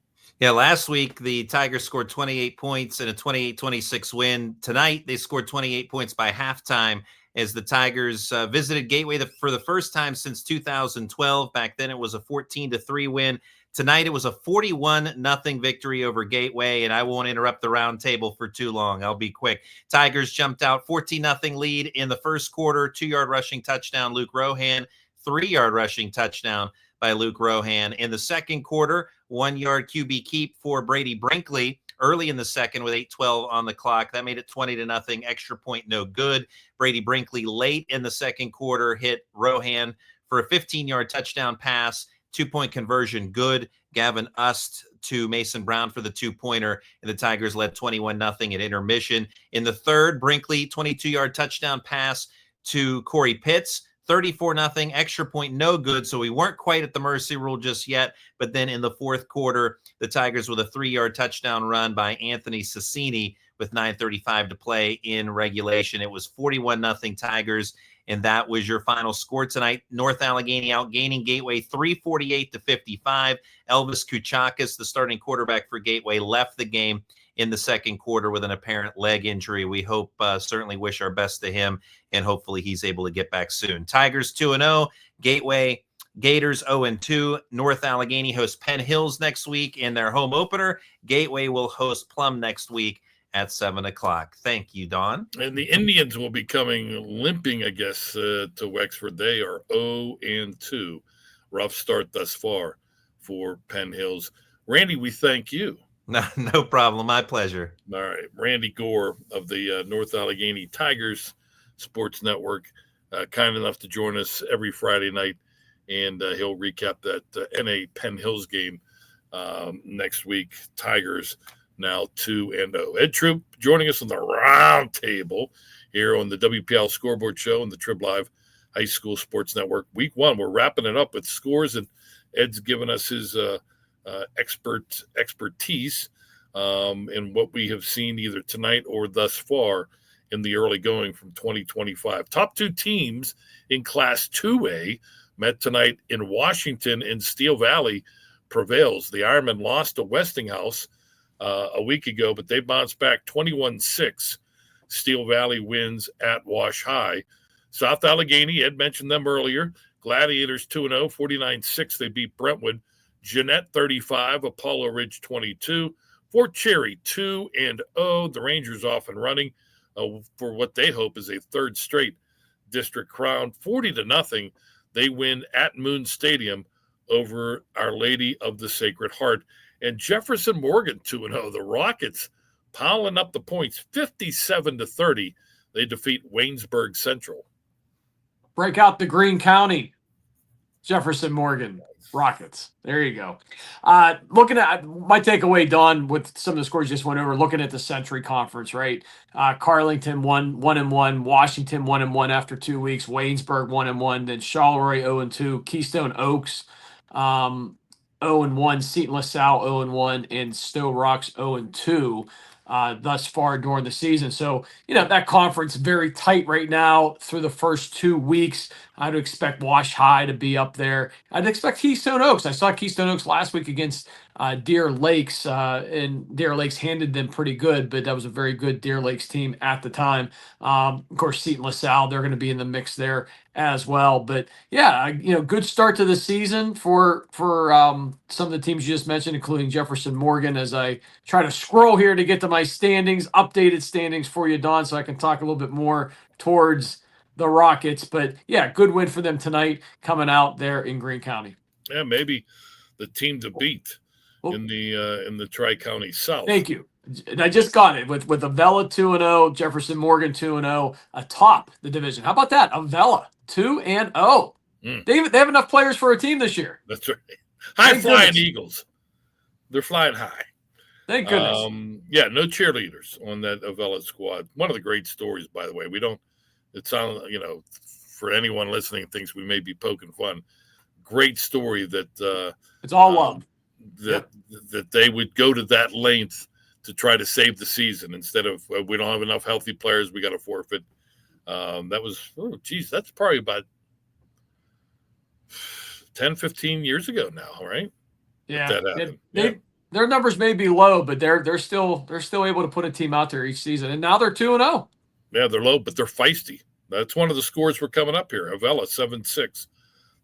Yeah, last week the Tigers scored 28 points in a 28-26 win. Tonight they scored 28 points by halftime as the Tigers visited Gateway for the first time since 2012. Back then it was a 14-3 win. Tonight it was a 41-0 victory over Gateway, and I won't interrupt the round table for too long. I'll be quick. Tigers jumped out 14-0 lead in the first quarter. 2-yard rushing touchdown, Luke Rohan. 3-yard rushing touchdown by Luke Rohan. In the second quarter, 1-yard QB keep for Brady Brinkley early in the second with 8:12 on the clock. That made it 20-0. Extra point, no good. Brady Brinkley late in the second quarter hit Rohan for a 15-yard touchdown pass. 2-point conversion, good. Gavin Ust to Mason Brown for the 2-pointer, and the Tigers led 21-0 at intermission. In the third, Brinkley, 22-yard touchdown pass to Corey Pitts. 34-0, extra point, no good. So we weren't quite at the mercy rule just yet. But then in the fourth quarter, the Tigers with a 3-yard touchdown run by Anthony Sassini with 9:35 to play in regulation. It was 41-0 Tigers, and that was your final score tonight. North Allegheny outgaining Gateway 348-55. Elvis Kouchakis, the starting quarterback for Gateway, left the game in the second quarter with an apparent leg injury. We hope, certainly wish our best to him, and hopefully he's able to get back soon. Tigers 2-0, Gateway Gators 0-2. North Allegheny hosts Penn Hills next week in their home opener. Gateway will host Plum next week at 7 o'clock. Thank you, Don. And the Indians will be coming limping, I guess, to Wexford. They are 0-2. Rough start thus far for Penn Hills. Randy, we thank you. No problem. My pleasure. All right. Randy Gore of the North Allegheny Tigers Sports Network, kind enough to join us every Friday night, and he'll recap that NA Penn Hills game next week. Tigers now 2-0. Ed Troop joining us on the round table here on the WPIAL Scoreboard Show and the Trib Live High School Sports Network. Week 1, we're wrapping it up with scores, and Ed's given us his expertise in what we have seen either tonight or thus far in the early going from 2025. Top 2 teams in Class 2A met tonight in Washington, and Steel Valley prevails. The Ironmen lost to Westinghouse a week ago, but they bounced back 21-6. Steel Valley wins at Wash High. South Allegheny, Ed mentioned them earlier. Gladiators 2-0, 49-6. They beat Brentwood. Jeanette 35, Apollo Ridge 22. Fort Cherry 2-0. The Rangers off and running for what they hope is a third straight district crown. 40-0. They win at Moon Stadium over Our Lady of the Sacred Heart. And Jefferson Morgan 2-0. The Rockets piling up the points, 57-30. They defeat Waynesburg Central. Break out the Greene County, Jefferson Morgan Rockets. There you go. Looking at my takeaway, Don, with some of the scores you just went over, looking at the Century Conference, right? Carlington 1-1, Washington 1-1 after 2 weeks, Waynesburg 1-1, then Charleroi 0-2, Keystone Oaks 0-1, Seton LaSalle 0-1, and Stowe Rocks 0-2. Thus far during the season. So, that conference very tight right now through the first 2 weeks. I'd expect Wash High to be up there. I'd expect Keystone Oaks. I saw Keystone Oaks last week against Deer Lakes, and Deer Lakes handed them pretty good, but that was a very good Deer Lakes team at the time. Of course, Seton LaSalle, they're going to be in the mix there as well. But yeah, good start to the season for some of the teams you just mentioned, including Jefferson Morgan, as I try to scroll here to get to my updated standings for you, Don, so I can talk a little bit more towards the Rockets. But yeah, good win for them tonight coming out there in Greene County. Yeah, maybe the team to beat in the Tri-County South. Thank you. I just got it with Avella 2-0, Jefferson Morgan 2-0, atop the division. How about that? Avella 2-0. They have enough players for a team this year. That's right. High flying Eagles. They're flying high. Thank goodness. Yeah, no cheerleaders on that Avella squad. One of the great stories, by the way. It sounds, for anyone listening thinks we may be poking fun. Great story that it's all love. That they would go to that length to try to save the season instead of we don't have enough healthy players, we got to forfeit. That was that's probably about 10, 15 years ago now, right? Yeah. That happened. Their numbers may be low, but they're still able to put a team out there each season, and now they're 2-0. Yeah, they're low, but they're feisty. That's one of the scores we're coming up here. Avella 7-6.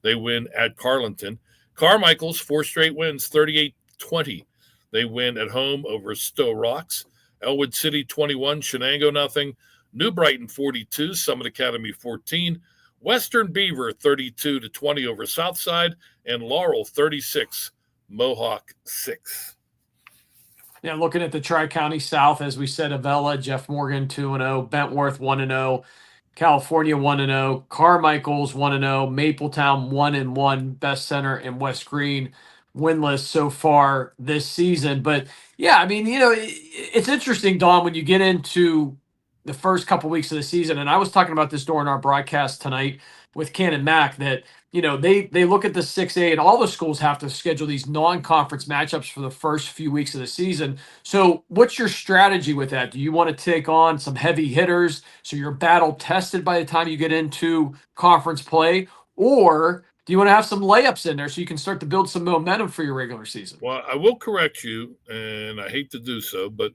They win at Carlington. Carmichael's 4 straight wins, 38-20. They win at home over Stowe Rocks. Elwood City 21, Shenango nothing. New Brighton 42, Summit Academy 14. Western Beaver 32-20 over Southside, and Laurel 36, Mohawk 6. Yeah, looking at the Tri-County South, as we said, Avella, Jeff Morgan 2-0, Bentworth 1-0, California 1-0, Carmichael's 1-0, Mapletown 1-1, Best Center and West Green winless so far this season. But yeah, I mean, it's interesting, Don, when you get into the first couple weeks of the season, and I was talking about this during our broadcast tonight with Ken and Mac, that they look at the 6A, and all the schools have to schedule these non-conference matchups for the first few weeks of the season. So what's your strategy with that? Do you want to take on some heavy hitters so you're battle tested by the time you get into conference play? Or do you want to have some layups in there so you can start to build some momentum for your regular season? Well, I will correct you, and I hate to do so, but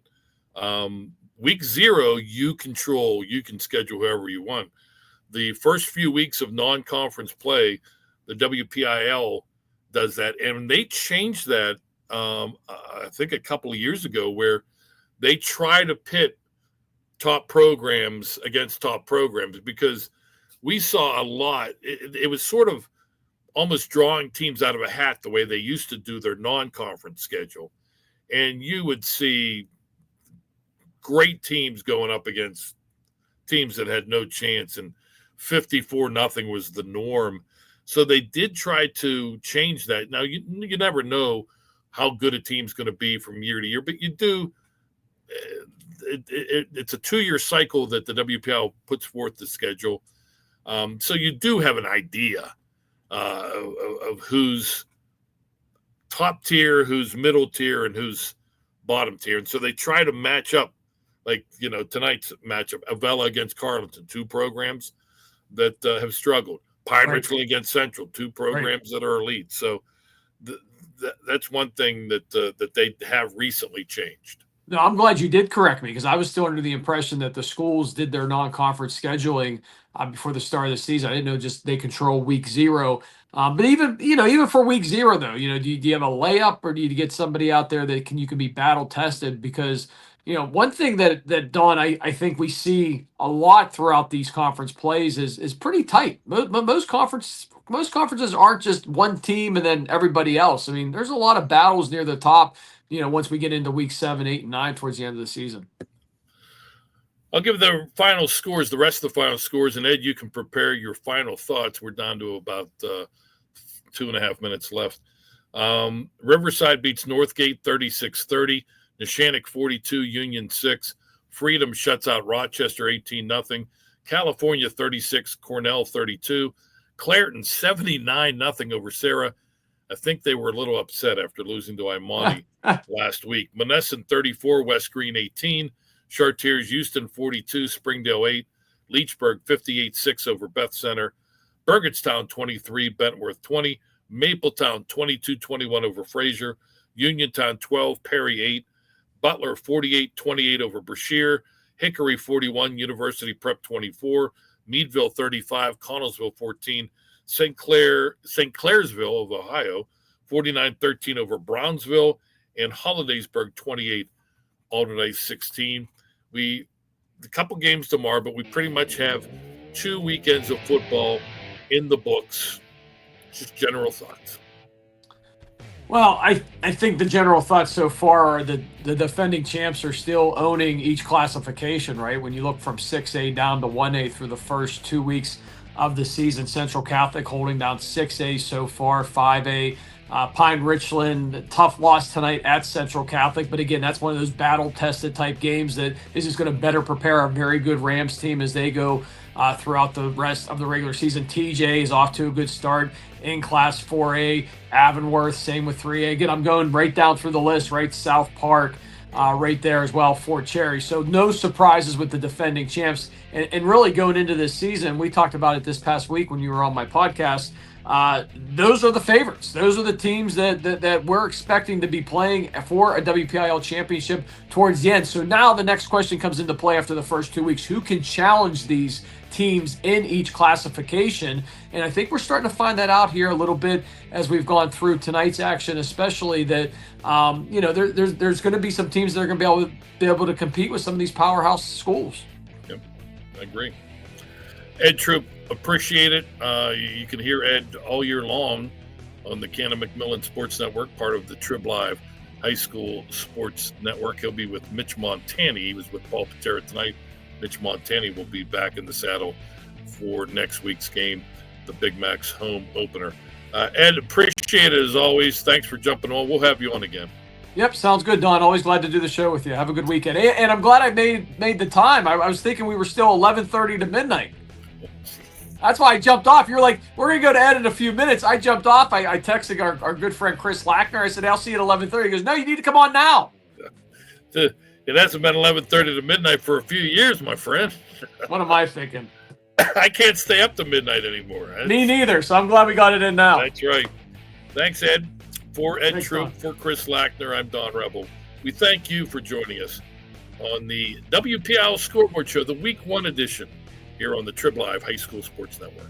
week 0, you can schedule whoever you want. The first few weeks of non-conference play, the WPIAL does that. And they changed that, I think, a couple of years ago, where they try to pit top programs against top programs, because we saw a lot. It was sort of almost drawing teams out of a hat the way they used to do their non-conference schedule. And you would see great teams going up against teams that had no chance, and 54-0 was the norm. So they did try to change that. Now, you never know how good a team's going to be from year to year, but you do it's a 2-year cycle that the WPIAL puts forth the schedule. So you do have an idea of who's top tier, who's middle tier, and who's bottom tier. And so they try to match up, like, tonight's matchup, Avella against Carleton, 2 programs that have struggled. Pine Ridge against Central, 2 programs that are elite. So that's one thing that they have recently changed. No, I'm glad you did correct me, because I was still under the impression that the schools did their non-conference scheduling before the start of the season. I didn't know just they control week 0. But even for week 0 though, do you have a layup, or do you get somebody out there that you can be battle tested? Because one thing that Dawn, I think we see a lot throughout these conference plays is pretty tight. Most conferences aren't just one team and then everybody else. I mean, there's a lot of battles near the top, once we get into week 7, 8, and 9 towards the end of the season. I'll give the final scores, the rest of the final scores, and Ed, you can prepare your final thoughts. We're down to about 2.5 minutes left. Riverside beats Northgate 36-30. Neshannock 42, Union 6. Freedom shuts out Rochester 18-0. California 36, Cornell 32. Clairton 79-0 over Sarah. I think they were a little upset after losing to Imani last week. Monessen 34, West Green 18. Chartiers Houston 42, Springdale 8. Leechburg 58-6 over Beth Center. Burgettstown 23, Bentworth 20. Mapletown 22-21 over Fraser. Uniontown 12, Perry 8. Butler 48-28 over Brashear. Hickory 41, University Prep 24. Meadville 35, Connellsville 14. St. Clairsville of Ohio 49-13 over Brownsville, and Hollidaysburg 28, Alderney 16. The couple games tomorrow, but we pretty much have 2 weekends of football in the books. Just general thoughts. Well, I think the general thoughts so far are that the defending champs are still owning each classification, right? When you look from 6A down to 1A through the first 2 weeks of the season, Central Catholic holding down 6A so far, 5A. Pine Richland, tough loss tonight at Central Catholic. But again, that's one of those battle-tested type games that is just going to better prepare a very good Rams team as they go throughout the rest of the regular season. TJ is off to a good start in Class 4A. Avonworth, same with 3A. Again, I'm going right down through the list, right? South Park, right there as well, Fort Cherry. So no surprises with the defending champs. And really going into this season, we talked about it this past week when you were on my podcast. Those are the favorites. Those are the teams that we're expecting to be playing for a WPIAL championship towards the end. So now the next question comes into play after the first 2 weeks. Who can challenge these teams in each classification? And I think we're starting to find that out here a little bit as we've gone through tonight's action, especially that, there's going to be some teams that are going to be able to compete with some of these powerhouse schools. Yep, I agree. Ed Troop, appreciate it. You can hear Ed all year long on the Cannon McMillan Sports Network, part of the Trib Live High School Sports Network. He'll be with Mitch Montani. He was with Paul Patera tonight. Mitch Montani will be back in the saddle for next week's game, the Big Mac's home opener. Ed, appreciate it as always. Thanks for jumping on. We'll have you on again. Yep, sounds good, Don. Always glad to do the show with you. Have a good weekend. And I'm glad I made the time. I was thinking we were still 11:30 to midnight. That's why I jumped off. You're like, we're going to go to Ed in a few minutes. I jumped off. I texted our good friend Chris Lackner. I said, I'll see you at 11:30. He goes, no, you need to come on now. It hasn't been 11:30 to midnight for a few years, my friend. What am I thinking? I can't stay up to midnight anymore. Me neither, so I'm glad we got it in now. That's right. Thanks, Ed. For Ed Thanks, Troop, Don. for Chris Lackner, I'm Don Rebel. We thank you for joining us on the WPIAL Scoreboard Show, the Week 1 edition, here on the Trib Live High School Sports Network.